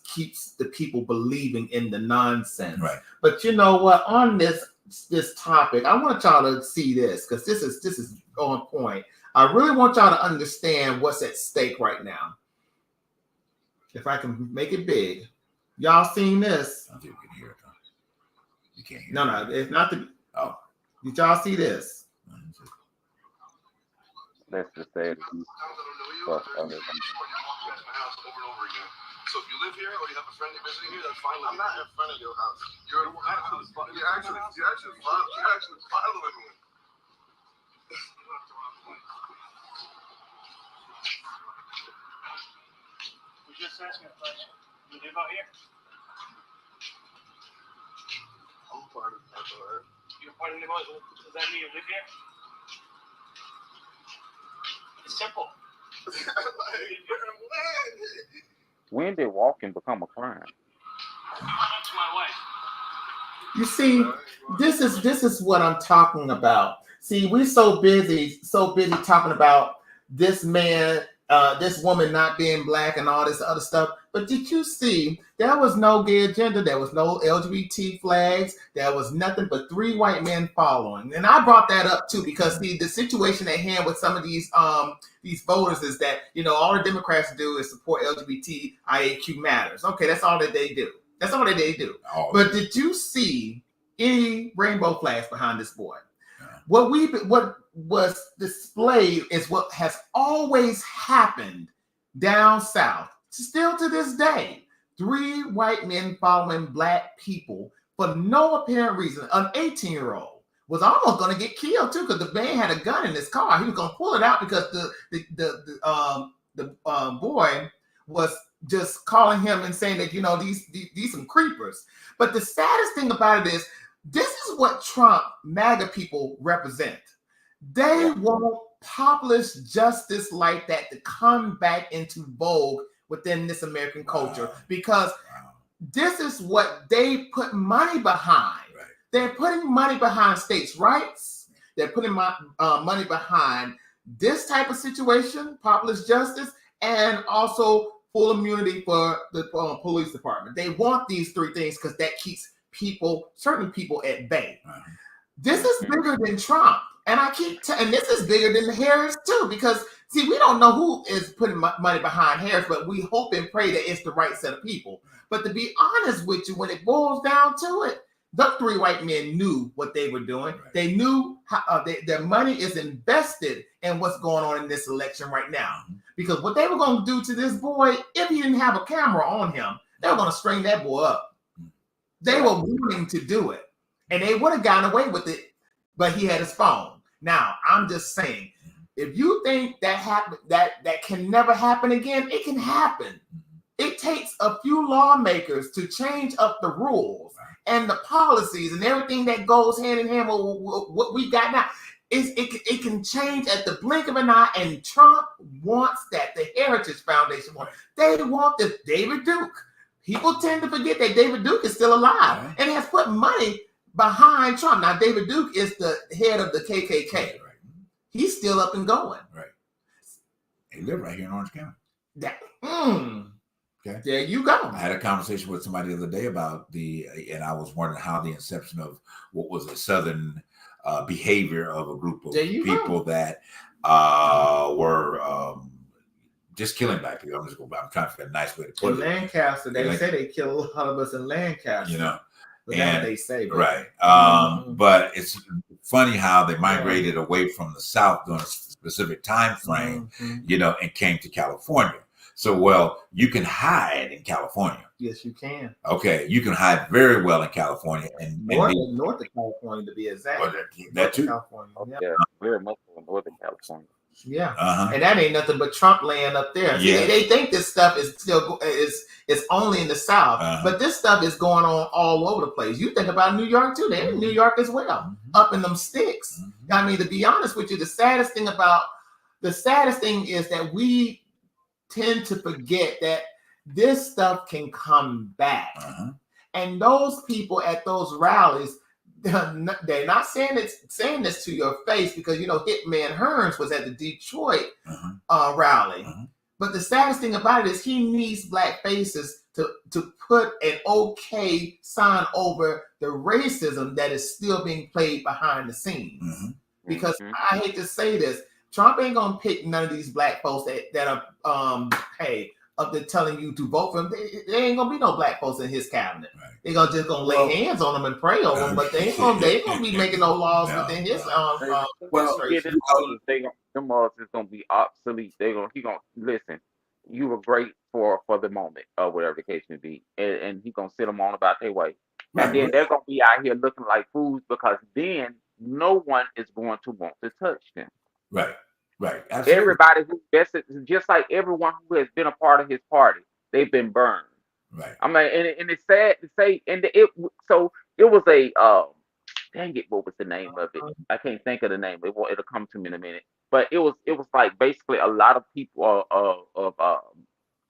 keeps the people believing in the nonsense. Right. But you know what? On this topic, I want y'all to see this, because this is on point. I really want y'all to understand what's at stake right now. If I can make it big, y'all seen this? I think you can hear it. You can't hear it. No, it's not the. Oh, did y'all see this? Let's just say So if you live here or you have a friend you're visiting here, that's fine. I'm not in front of your house. You're actually following me. We're just asking a question. You live out here? I'm part of the neighborhood. You're part of the neighborhood. Does that mean you live here? It's simple. when did walking become a crime? To my wife. You see, this is what I'm talking about. See, we're so busy talking about this man, this woman not being black and all this other stuff. But did you see there was no gay agenda? There was no LGBT flags. There was nothing but 3 white men following. And I brought that up too, because the situation at hand with some of these voters is that, all the Democrats do is support LGBTIQ matters. Okay, that's all that they do. That's all that they do. Oh. But did you see any rainbow flags behind this boy? What was displayed is what has always happened down south, still to this day. 3 white men following black people for no apparent reason. An 18-year-old was almost going to get killed too, because the man had a gun in his car. He was going to pull it out because the boy was just calling him and saying that these some creepers. But the saddest thing about it is, this is what Trump MAGA people represent. They want populist justice like that to come back into vogue within this American culture, because this is what they put money behind. Right. They're putting money behind states' rights. They're putting money behind this type of situation, populist justice, and also full immunity for the police department. They want these 3 things because that keeps certain people at bay. This is bigger than Trump. And and this is bigger than Harris too, because see, we don't know who is putting money behind Harris, but we hope and pray that it's the right set of people. But to be honest with you, when it boils down to it, the 3 white men knew what they were doing. Right. They knew how their money is invested in what's going on in this election right now. Because what they were going to do to this boy, if he didn't have a camera on him, they were going to string that boy up. They were willing to do it, and they would have gotten away with it, but he had his phone. Now, I'm just saying, if you think that can never happen again, it can happen. It takes a few lawmakers to change up the rules and the policies and everything that goes hand in hand with what we got now. It can change at the blink of an eye, and Trump wants that. The Heritage Foundation wants. They want the David Duke. People tend to forget that David Duke is still alive and has put money behind Trump. Now, David Duke is the head of the KKK. Right. He's still up and going. Right. He lived right here in Orange County. Okay. There you go. I had a conversation with somebody the other day about and I was wondering how the inception of what was a Southern behavior of a group of people that were just killing black people. I'm trying to figure a nice way to put it. In Lancaster, they say they kill a lot of us in Lancaster. You know, but that's what they say. Right. But it's funny how they migrated away from the South during a specific time frame, you know, and came to California. So, well, you can hide in California. Yes, you can. Okay, you can hide very well in California and north of California to be exact. That too. California. Yeah, very much in Northern California. Yeah, and that ain't nothing but Trump land up there. See, they think this stuff is still is only in the South, but this stuff is going on all over the place. You think about New York too; they're in New York as well, up in them sticks. I mean, to be honest with you, the saddest thing is that we tend to forget that this stuff can come back, and those people at those rallies. They're not saying this to your face because you know Hitman Hearns was at the Detroit rally. But the saddest thing about it is he needs black faces to put an okay sign over the racism that is still being played behind the scenes. Because I hate to say this, Trump ain't gonna pick none of these black folks that are up there telling you to vote for him. There ain't gonna be no black folks in his cabinet. They're just gonna lay hands on them and pray over them, but they ain't gonna be making no laws within his administration. Them laws is gonna be obsolete. He gonna listen. You were great for the moment, or whatever the case may be, and he gonna sit them on about their way, and then they're gonna be out here looking like fools because then no one is going to want to touch them. Right. Absolutely. Everybody who just like everyone who has been a part of his party, they've been burned. Right. I mean, and it's sad to say, it was a dang it, what was the name of it? I can't think of the name. It'll come to me in a minute. But it was like basically a lot of people of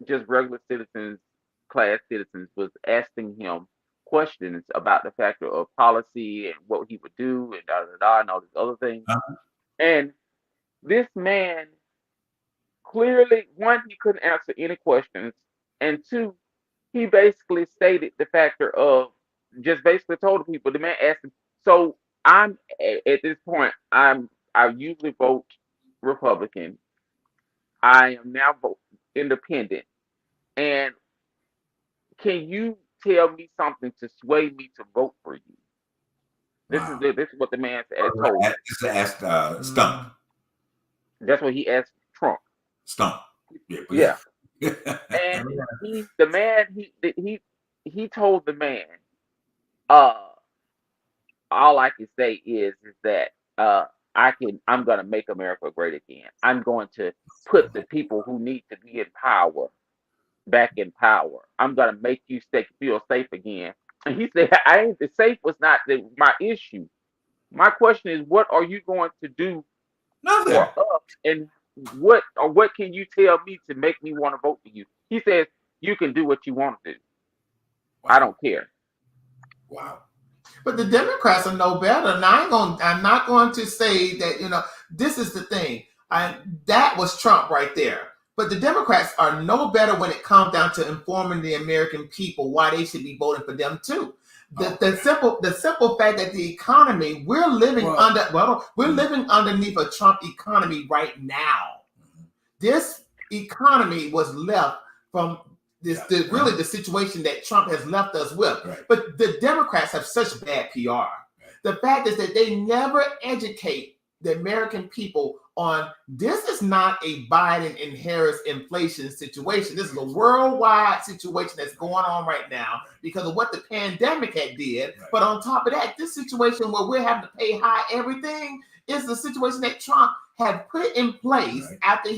just regular citizens, class citizens, was asking him questions about the factor of policy and what he would do and and all these other things. And this man clearly, one, he couldn't answer any questions, and two, he basically stated the factor of just basically told the people. The man asked him, so I'm at this point, I usually vote Republican. I am now vote independent, and can you tell me something to sway me to vote for you? This is what the man told me. This asked Stump. That's what he asked Trump. Stump. Yeah. And he told the man, all I can say is that I'm gonna make America great again. I'm going to put the people who need to be in power back in power. I'm gonna make you feel safe again. And he said, the safe was not my issue. My question is, what are you going to do for us? And what can you tell me to make me want to vote for you? He says, you can do what you want to do. I don't care. Wow. But the Democrats are no better. And I'm not going to say that, this is the thing. That was Trump right there. But the Democrats are no better when it comes down to informing the American people why they should be voting for them too. The simple fact that the economy, we're living underneath a Trump economy right now. This economy was left from really the situation that Trump has left us with. But the Democrats have such bad PR. The fact is that they never educate the American people on this is not a Biden and Harris inflation situation. This is a worldwide situation that's going on right now because of what the pandemic had did. But on top of that, this situation where we're having to pay high everything is the situation that Trump had put in place after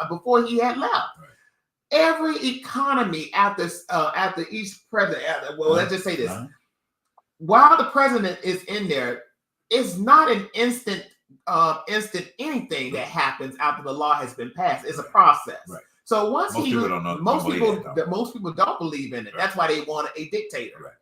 before he had left. every economy after each president. Well, let's just say this: while the president is in there, it's not an instant anything that happens after the law has been passed. It's a process. Right. So once most people don't believe in it. Right. That's why they want a dictator. Right.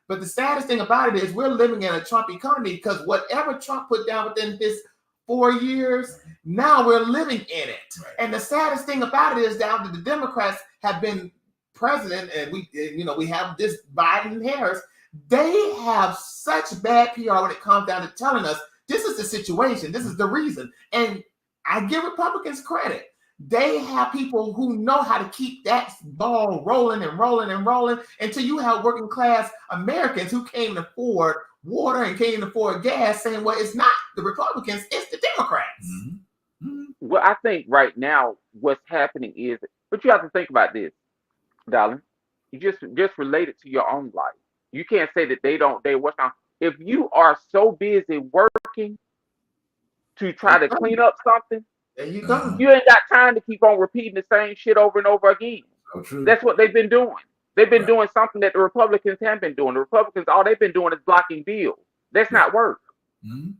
But the saddest thing about it is we're living in a Trump economy because whatever Trump put down within his 4 years, now we're living in it. Right. And the saddest thing about it is that the Democrats have been president, and we have this Biden and Harris. They have such bad PR when it comes down to telling us this is the situation, this is the reason. And I give Republicans credit. They have people who know how to keep that ball rolling and rolling and rolling until you have working class Americans who can't afford water and can't afford gas saying, well, it's not the Republicans, it's the Democrats. Mm-hmm. Mm-hmm. Well, I think right now what's happening is, but you have to think about this, darling. You just relate it to your own life. You can't say that they work on. If you are so busy working to try to clean up something, there you go. You ain't got time to keep on repeating the same shit over and over again. So true. That's what they've been doing. They've been doing something that the Republicans haven't been doing. The Republicans, all they've been doing is blocking bills. That's not work. Mm-hmm.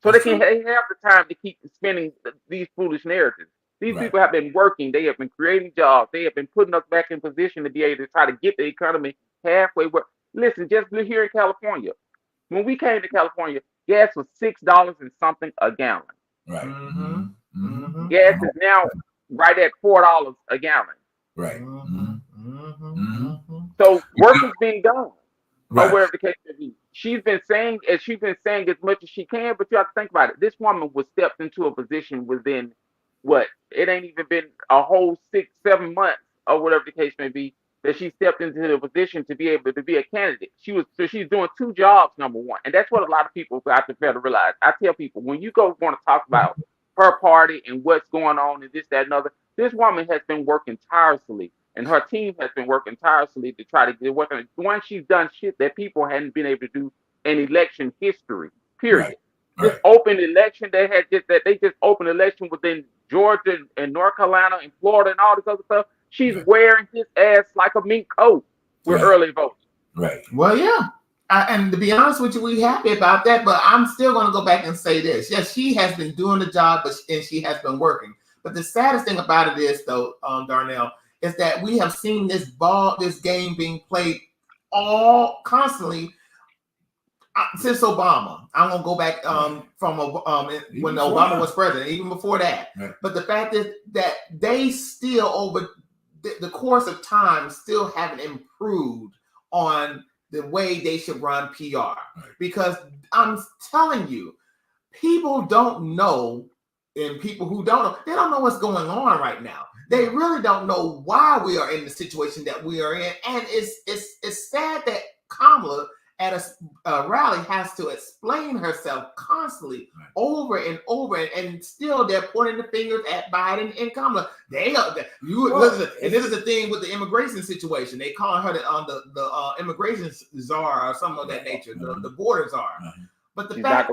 So they have the time to keep spinning these foolish narratives. These people have been working. They have been creating jobs. They have been putting us back in position to be able to try to get the economy halfway. Listen, just here in California, when we came to California, gas was $6 and something a gallon. Right. Mm-hmm. Mm-hmm. Gas is now right at $4 a gallon. Right. Mm-hmm. Mm-hmm. So work is being done. Or wherever the case may be. She's been saying as much as she can, but you have to think about it. This woman was stepped into a position within it ain't even been a whole 6-7 months or whatever the case may be that she stepped into the position to be able to be a candidate. She's doing 2 jobs, number one. And that's what a lot of people got to fail to realize. I tell people, when you want to talk about her party and what's going on and this, that, and other, this woman has been working tirelessly. And her team has been working tirelessly to try to get working. Once she's done shit that people hadn't been able to do in election history, period. This open election, they just opened election within Georgia and North Carolina and Florida and all this other stuff. She's wearing his ass like a mink coat with early votes. Right. Well, yeah. And to be honest with you, we're happy about that. But I'm still going to go back and say this. Yes, she has been doing the job, and she has been working. But the saddest thing about it is, though, Darnell, is that we have seen this game being played constantly since Obama. I'm gonna go back from when Obama was president, even before that. Right. But the fact is that they still, over the course of time, still haven't improved on the way they should run PR. Right. Because I'm telling you, people don't know, and people who don't know, they don't know what's going on right now. They really don't know why we are in the situation that we are in. And it's sad that Kamala at a rally has to explain herself constantly over and over, and still they're pointing the fingers at Biden and Kamala. Listen, and this is the thing with the immigration situation. They call her the immigration czar or something of that nature, the border czar. But the fact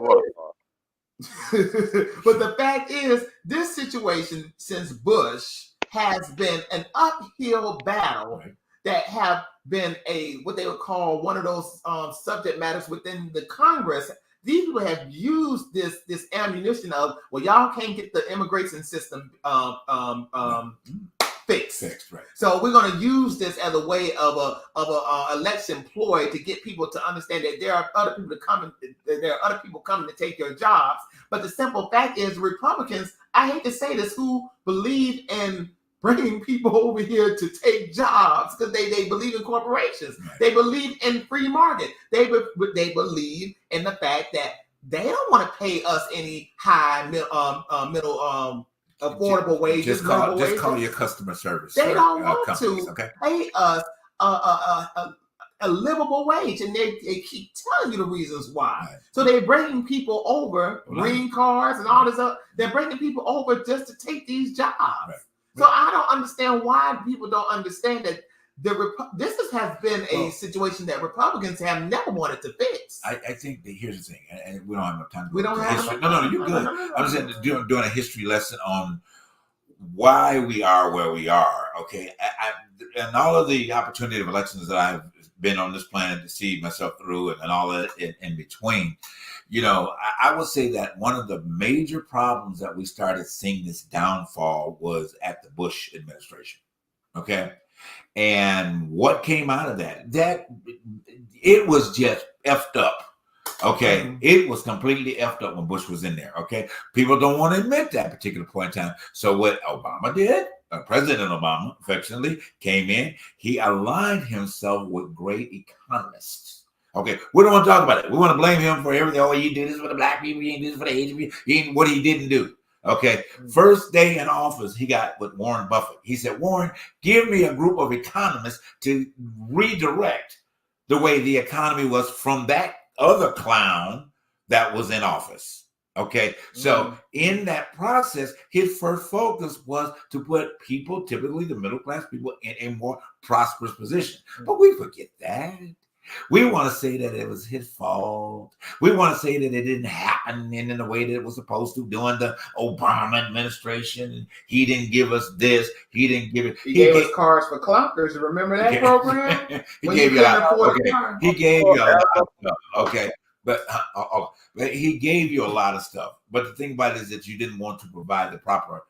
but the fact is, this situation since Bush has been an uphill battle that have been what they would call one of those subject matters within the Congress. These people have used this ammunition of, well, y'all can't get the immigration system fixed. Right. So we're going to use this as a way of a election ploy to get people to understand that there are other people coming to take your jobs. But the simple fact is, Republicans, I hate to say this, who believe in bringing people over here to take jobs because they believe in corporations. Right. They believe in free market. They believe in the fact that they don't want to pay us any high middle affordable wages. Just call your customer service. They don't want to pay us a livable wage, and they keep telling you the reasons why. Right. So they're bringing people over, green cards and all this other. They're bringing people over just to take these jobs. Right. So I don't understand why people don't understand that this has been a situation that Republicans have never wanted to fix. I think that here's the thing, and we don't have enough time. We don't have history. No, you're good. I'm just doing a history lesson on why we are where we are. Okay, and all of the opportunity of elections that I've been on this planet to see myself through, and all that in between, I would say that one of the major problems that we started seeing this downfall was at the Bush administration. Okay. And what came out of that? That it was just effed up. Okay. It was completely effed up when Bush was in there. Okay. People don't want to admit that particular point in time. So what Obama did, President Obama affectionately came in, he aligned himself with great economists. Okay. We don't want to talk about it. We want to blame him for everything. Oh, he did this for the black people. He did this for the Asian people. He didn't, what he didn't do. Okay. First day in office, he got with Warren Buffett. He said, Warren, give me a group of economists to redirect the way the economy was from that other clown that was in office. Okay. So in that process, his first focus was to put people, typically the middle class people, in a more prosperous position. But we forget that. We want to say that it was his fault. We want to say that it didn't happen in the way that it was supposed to during the Obama administration. He didn't give us this. He didn't give it. He gave us cars for clunkers. Remember that program? He gave you a lot. Okay. He gave you a lot of stuff. Okay. But he gave you a lot of stuff. But the thing about it is that you didn't want to provide the proper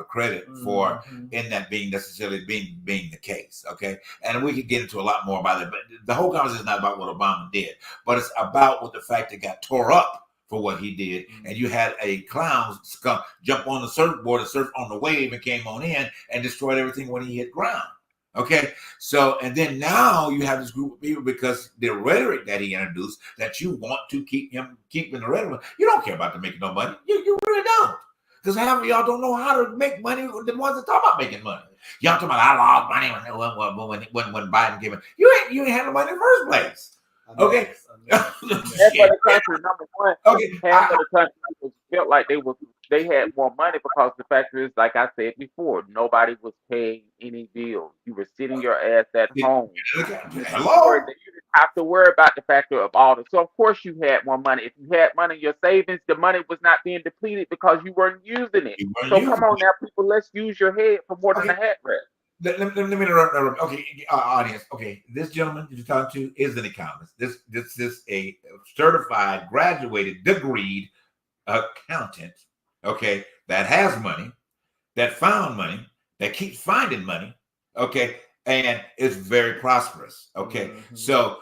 credit for in that being necessarily being the case. Okay. And we could get into a lot more about it. But the whole conversation is not about what Obama did, but it's about what the fact it got tore up for what he did. And you had a clown jump on the surfboard and surf on the wave and came on in and destroyed everything when he hit ground. Okay, so and then now you have this group of people because the rhetoric that he introduced that you want to keeping the rhetoric. You don't care about them making no money. You really don't, because half of y'all don't know how to make money. The ones that talk about making money, y'all talking about I lost money when Biden came in. You ain't had no money in the first place. Okay, half of the country, number one. Okay, half of the country felt like they had more money because the fact is, like I said before, nobody was paying any bills. You were sitting your ass at home. Hello. You didn't have to worry about the factor of all this. So of course you had more money. If you had money in your savings, the money was not being depleted because you weren't using it. So come on now, people, let's use your head for more than a hat rack. Let me interrupt. Okay, audience. Okay, this gentleman that you're talking to is an economist. This is a certified, graduated, degreed accountant. Okay, that has money, that found money, that keeps finding money. Okay, and is very prosperous. Okay, so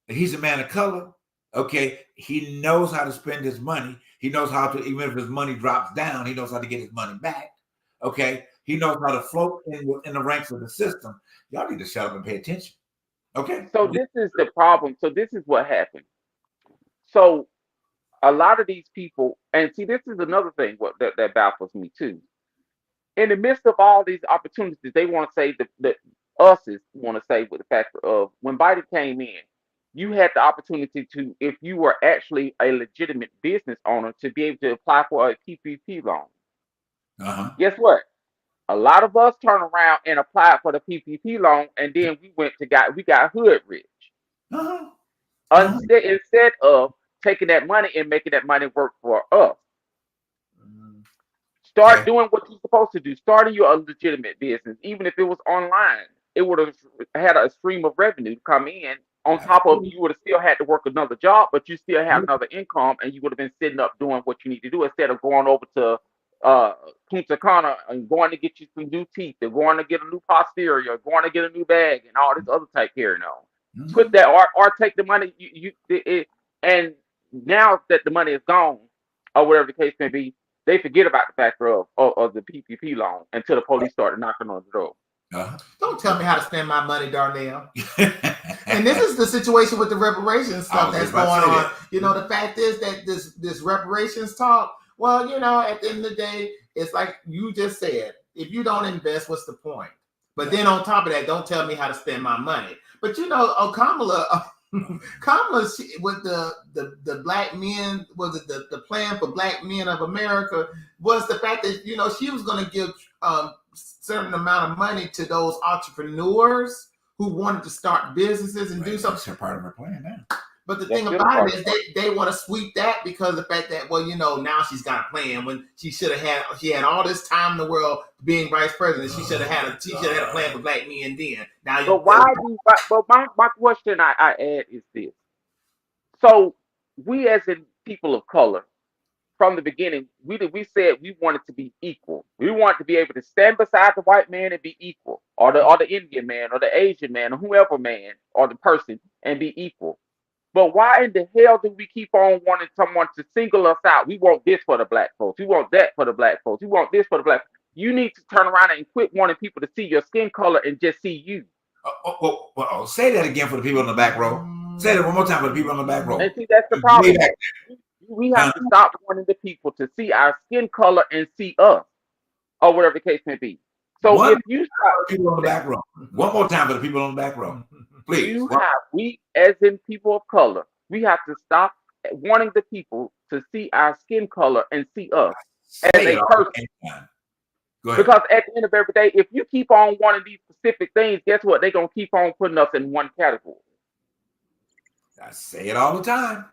he's a man of color. Okay, he knows how to spend his money. He knows how to, even if his money drops down, he knows how to get his money back. Okay. He knows how to float in the ranks of the system. Y'all need to shut up and pay attention. Okay. So this is the problem. So this is what happened. So a lot of these people, and see, this is another thing that baffles me too. In the midst of all these opportunities, they want to say that us want to say with the factor of when Biden came in, you had the opportunity to, if you were actually a legitimate business owner, to be able to apply for a PPP loan. Guess what? A lot of us turn around and applied for the PPP loan, and then we got hood rich. Instead of taking that money and making that money work for us. Start doing what you're supposed to do. Starting your legitimate business, even if it was online, it would have had a stream of revenue to come in. On top of, you would have still had to work another job, but you still have another income, and you would have been sitting up doing what you need to do instead of going over to Punta Cana and going to get you some new teeth, or going to get a new posterior, or going to get a new bag, and all this other type carrying on. Put that, or take the money and now that the money is gone, or whatever the case may be, they forget about the factor of the PPP loan until the police started knocking on the door. Don't tell me how to spend my money, Darnell. And this is the situation with the reparations stuff that's going on. You know, the fact is that this reparations talk, well, you know, at the end of the day, it's like you just said, if you don't invest, what's the point? But then on top of that, don't tell me how to spend my money. But you know, Kamala with the black men, was it the plan for black men of America, was the fact that, you know, she was going to give certain amount of money to those entrepreneurs who wanted to start businesses and do something. That's part of her plan now. But the thing about it is they want to sweep that because of the fact that, well, now she's got a plan when she had all this time in the world being vice president. She should have had a plan for black men then. Now, but my question I add is this. So we as in people of color, from the beginning, we said we wanted to be equal. We wanted to be able to stand beside the white man and be equal, or the Indian man, or the Asian man, or whoever man, or the person, and be equal. But why in the hell do we keep on wanting someone to single us out? We want this for the black folks. We want that for the black folks. We want this for the black. You need to turn around and quit wanting people to see your skin color and just see you. Say that again for the people in the back row. Say that one more time for the people in the back row. And see, that's the problem. We have to stop wanting the people to see our skin color and see us, or whatever the case may be. So if you stop people on the back row, one more time for the people on the back row, please. We as in people of color, we have to stop wanting the people to see our skin color and see us as a person. Because at the end of every day, if you keep on wanting these specific things, guess what? They're gonna keep on putting us in one category. I say it all the time.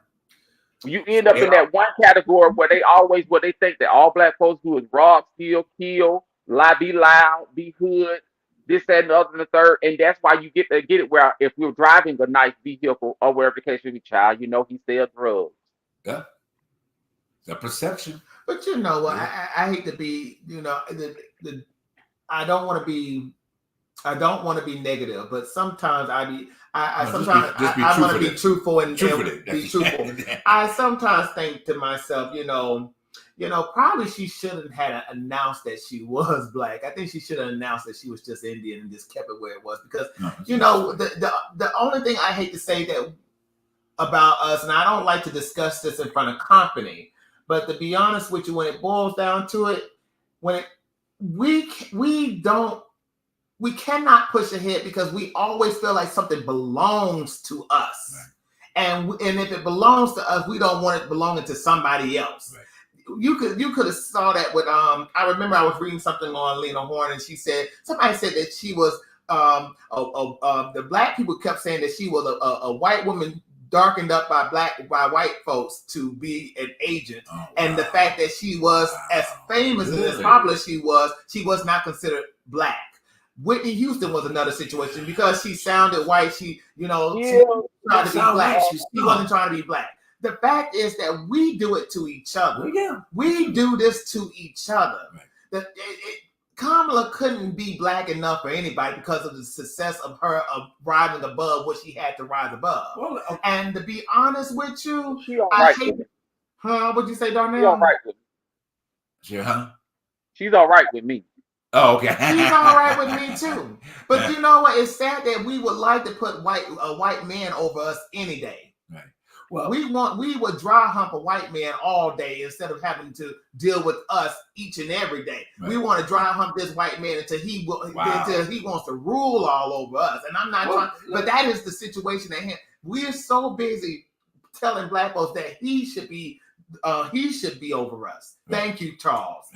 You end up in that one category where they think that all black folks do is rob, steal, kill, lie, be loud, be hood, this, that, and the other, and the third. And that's why you get it where if you're driving a nice vehicle or wherever the case may be, child, he sells drugs. Yeah. The perception. But I hate to be, I don't want to be negative, but sometimes I want to be truthful and be truthful. I sometimes think to myself, probably she shouldn't have announced that she was black. I think she should have announced that she was just Indian and just kept it where it was because, the only thing I hate to say that about us, and I don't like to discuss this in front of company, but to be honest with you, when it boils down to it, we cannot push ahead because we always feel like something belongs to us. Right. And if it belongs to us, we don't want it belonging to somebody else. Right. You could have saw that with I remember I was reading something on Lena Horne and somebody said that she was the black people kept saying that she was a white woman darkened up by white folks to be an agent. And the fact that she was as famous and as popular as she was not considered black. Whitney Houston was another situation because she sounded white. She tried to be black. She wasn't trying to be black. The fact is that we do it to each other. Yeah. We do this to each other. Right. Kamala couldn't be black enough for anybody because of the success of her rising above what she had to rise above. Well, and to be honest with you, what'd you say, Darnell? She's all right with me. She's all right with me. Oh, okay. She's all right with me too. But you know what? It's sad that we would like to put a white man over us any day. Right. Well, we would dry hump a white man all day instead of having to deal with us each and every day. Right. We want to dry hump this white man until he wants to rule all over us. And I'm not trying, but that is the situation at hand. We're so busy telling black folks that he should be over us. Thank you, Charles.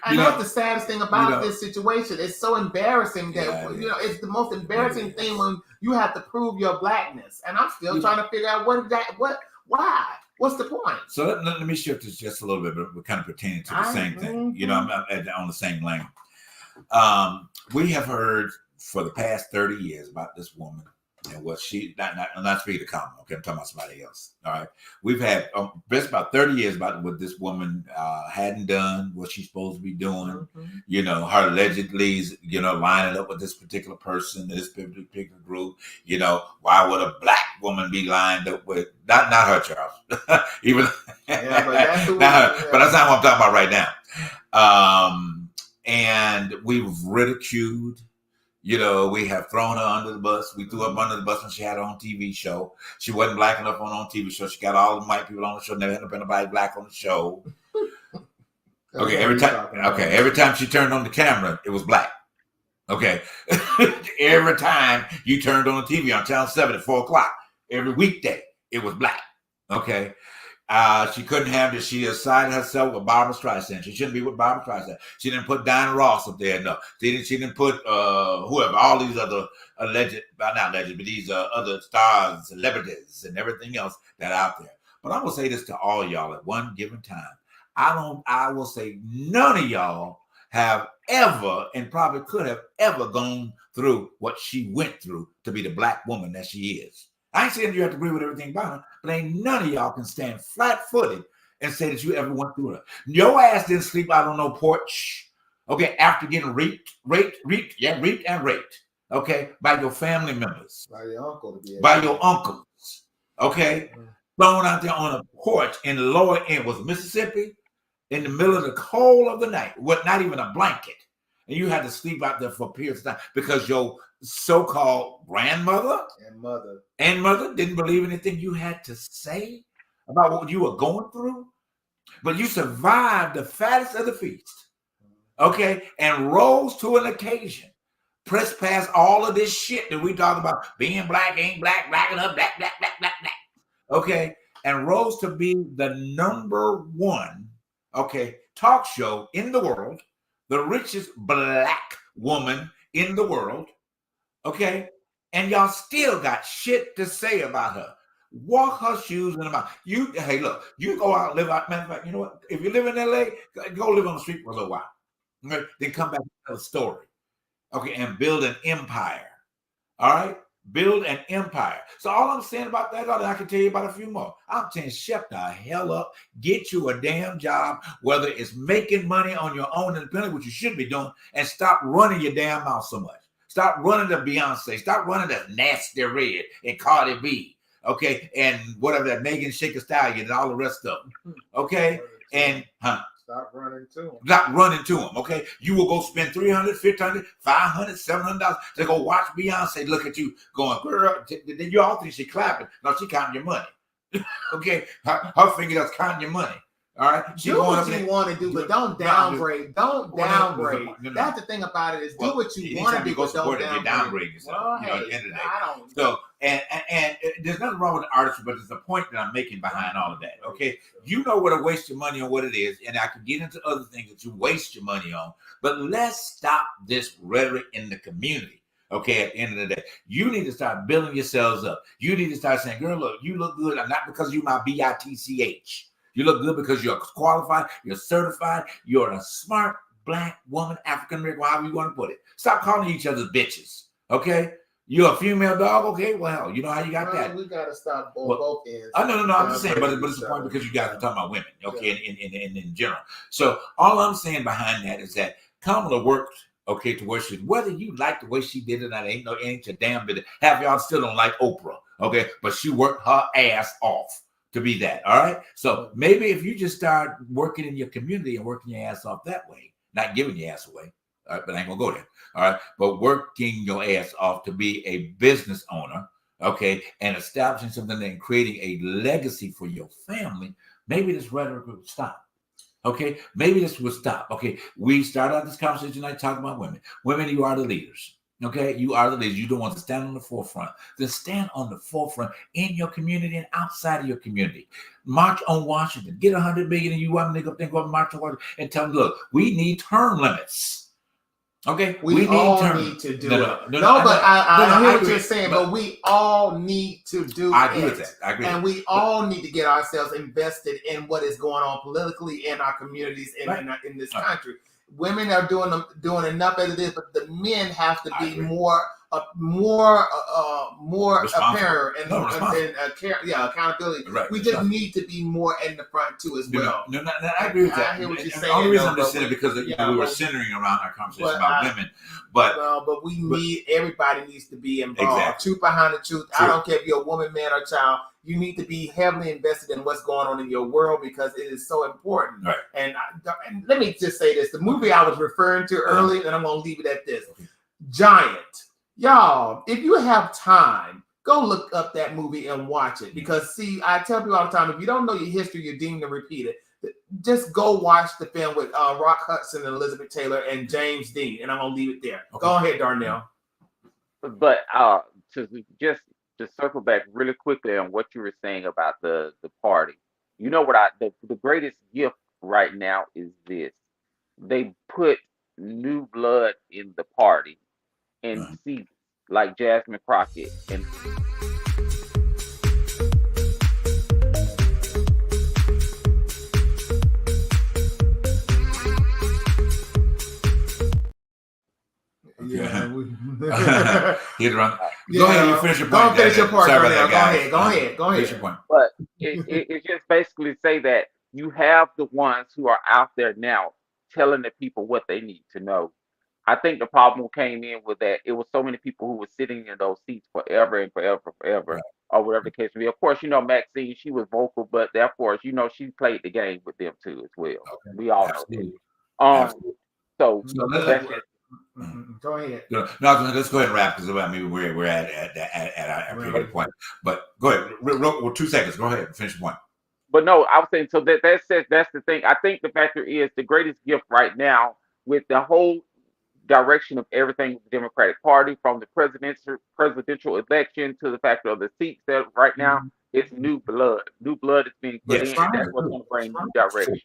And that's the saddest thing about this situation. It's so embarrassing that it's the most embarrassing thing when you have to prove your blackness. And I'm still trying to figure out why? What's the point? So let me shift this just a little bit, but we're kind of pertaining to the same thing. I'm on the same lane. We have heard for the past 30 years about this woman and what she not speaking to Kamala. Okay, I'm talking about somebody else. All right, we've had just about 30 years about what this woman hadn't done, what she's supposed to be doing. Mm-hmm. Her allegedly, lining up with this particular person, this particular group. Why would a black woman be lined up with not her, Charles? Even but that's not her. But that's not what I'm talking about right now. And we've ridiculed. We have thrown her under the bus. We threw her under the bus when she had her own TV show. She wasn't black enough on her own TV show. She got all the white people on the show. Never had been nobody black on the show. Every time she turned on the camera, it was black. Okay. Every time you turned on the TV on Channel 7 at 4:00, every weekday, it was black. Okay. She couldn't have this. She assigned herself with Barbara Streisand. She shouldn't be with Barbara Streisand. She didn't put Diana Ross up there. No, she didn't put whoever, all these other alleged, well, not alleged, but these other stars, celebrities, and everything else that are out there. But I'm gonna say this to all y'all at one given time. I will say none of y'all have ever and probably could have ever gone through what she went through to be the black woman that she is. I ain't saying you have to agree with everything about her, but ain't none of y'all can stand flat-footed and say that you ever went through it. Your ass didn't sleep out on no porch, okay, after getting raped, okay, by your family members. By your uncle. By your uncles, okay? Thrown out there on a porch in the lower end was Mississippi, in the middle of the cold of the night, with not even a blanket. And you had to sleep out there for periods of time because your so-called grandmother and mother didn't believe anything you had to say about what you were going through. But you survived the fattest of the feast, okay, and rose to an occasion. Press past all of this shit that we talk about, being black, ain't black, blacking up, black, okay, and rose to be the #1, okay, talk show in the world, the richest black woman in the world, okay, and y'all still got shit to say about her. Walk her shoes in the mouth. Hey, look, you go out and live out. Matter of fact, you know what? If you live in LA, go live on the street for a little while. Okay? Then come back and tell a story. Okay, and build an empire. All right? Build an empire. So all I'm saying about that, I can tell you about a few more. I'm saying shut the hell up. Get you a damn job, whether it's making money on your own independently, which you should be doing, and stop running your damn mouth so much. Stop running to Beyonce. Stop running to Nasty Red and Cardi B. Okay, and whatever that Megan Shaker Stallion and all the rest of them. Okay, and stop running to them. Stop running to them. Okay, you will go spend $300, $500, $500, $700 to go watch Beyonce. Look at you going, girl. You all think she clapping? No, she counting your money. Okay, her fingertips counting your money. All right, do what you want to do, but don't downgrade. Don't downgrade. That's the thing about it is do what you want to do, but don't downgrade yourself. At the end of the day. So and there's nothing wrong with the artistry, but there's a point that I'm making behind all of that. Okay, you know where to waste your money on what it is, and I can get into other things that you waste your money on. But let's stop this rhetoric in the community. Okay, at the end of the day, you need to start building yourselves up. You need to start saying, girl, look, you look good, not because you my BITCH. You look good because you're qualified, you're certified, you're a smart black woman, African American, however you want to put it. Stop calling each other bitches, okay? You're a female dog, okay? Well, you know how you got that. We got to stop both ends. No, I'm just saying, but it's a point because you guys are talking about women, okay, in general. So all I'm saying behind that is that Kamala worked, okay, to where whether you like the way she did it or not, ain't your damn bit. Half y'all still don't like Oprah, okay? But she worked her ass off to be that, all right? So maybe if you just start working in your community and working your ass off that way, not giving your ass away, all right, but I ain't gonna go there, all right? But working your ass off to be a business owner, okay, and establishing something and creating a legacy for your family, maybe this rhetoric will stop. Okay, maybe this will stop. Okay, we started out this conversation tonight talking about women. Women, you are the leaders. Okay, you are the leaders. You don't want to stand on the forefront. Then stand on the forefront in your community and outside of your community. March on Washington. Get 100 million and you want to go march on Washington and tell them, look, we need term limits. Okay, we all need to do it. I hear what you're saying, but we all need to do it. I agree with that. I agree. And we all need to get ourselves invested in what is going on politically in our communities and in this country. Women are doing enough as it is, but the men have to be more apparent and accountability. Right. We just need to be more in the front too as well. No, I agree with that. I hear what you're saying. The only reason I'm just saying it because we were centering around our conversation about women, but we need everybody needs to be involved. Exactly. Truth behind the truth. True. I don't care if you're a woman, man, or child. You need to be heavily invested in what's going on in your world because it is so important. Right. And let me just say this: the movie I was referring to earlier, and I'm going to leave it at this. Giant. Y'all, if you have time, go look up that movie and watch it. Because, see, I tell people all the time, if you don't know your history, you're deemed to repeat it. Just go watch the film with Rock Hudson and Elizabeth Taylor and James Dean. And I'm going to leave it there. Okay. Go ahead, Darnell. But to circle back really quickly on what you were saying about the party. You know what the greatest gift right now is this. They put new blood in the party and seats like Jasmine Crockett and Yeah. He's wrong. Yeah. Go ahead, you finish your point. Go finish your part. Sorry Go about that, guys. ahead. Go ahead. Go Finish your ahead. point. but it just basically say that you have the ones who are out there now telling the people what they need to know. I think the problem came in with that it was so many people who were sitting in those seats forever and forever, Right. or whatever the case may be. Of course, Maxine, she was vocal, but of course, she played the game with them too as well. Okay. We all Absolutely. know. Absolutely. So let's that's it. Go ahead. No, let's go ahead and wrap because I mean we're at our pretty good point. But go ahead, real 2 seconds. Go ahead and finish your point. But no, I was saying so that says that's the thing. I think the factor is the greatest gift right now with the whole direction of everything with the Democratic Party, from the presidential election to the factor of the seats that right now it's new blood. New blood is being put in, and that's what's going to bring new direction.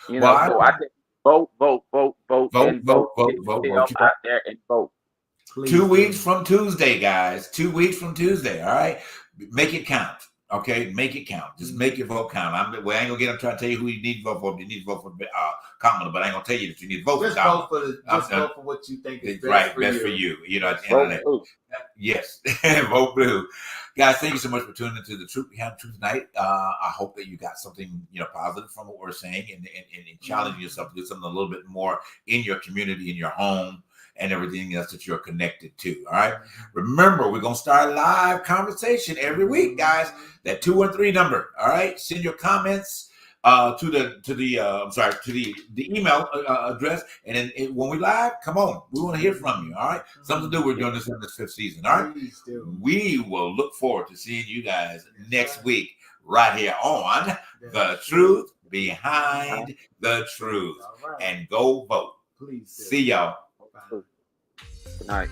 So I think vote, and vote. Get yourself out there and vote. Please 2 weeks from Tuesday, guys. 2 weeks from Tuesday. All right, make it count. Okay, make it count. Just make your vote count. I ain't gonna get up trying to tell you who you need to vote for. You need to vote for Kamala, but I ain't gonna tell you that you need to vote just for Kamala. Vote for what you think is best for you. At the end of the day. Yes, vote blue, guys. Thank you so much for tuning into the Truth Behind the Truth tonight. I hope that you got something positive from what we're saying, and challenging yourself to do something a little bit more in your community, in your home, and everything else that you're connected to. All right. Remember, we're gonna start a live conversation every week, guys. That 213 number. All right. Send your comments to the email address, and then when we live, come on, we want to hear from you. All right. Something to do. We're doing this in this 5th season. All right. We will look forward to seeing you guys next week right here on The Truth Behind the Truth. And go vote. Please. See y'all. Good night.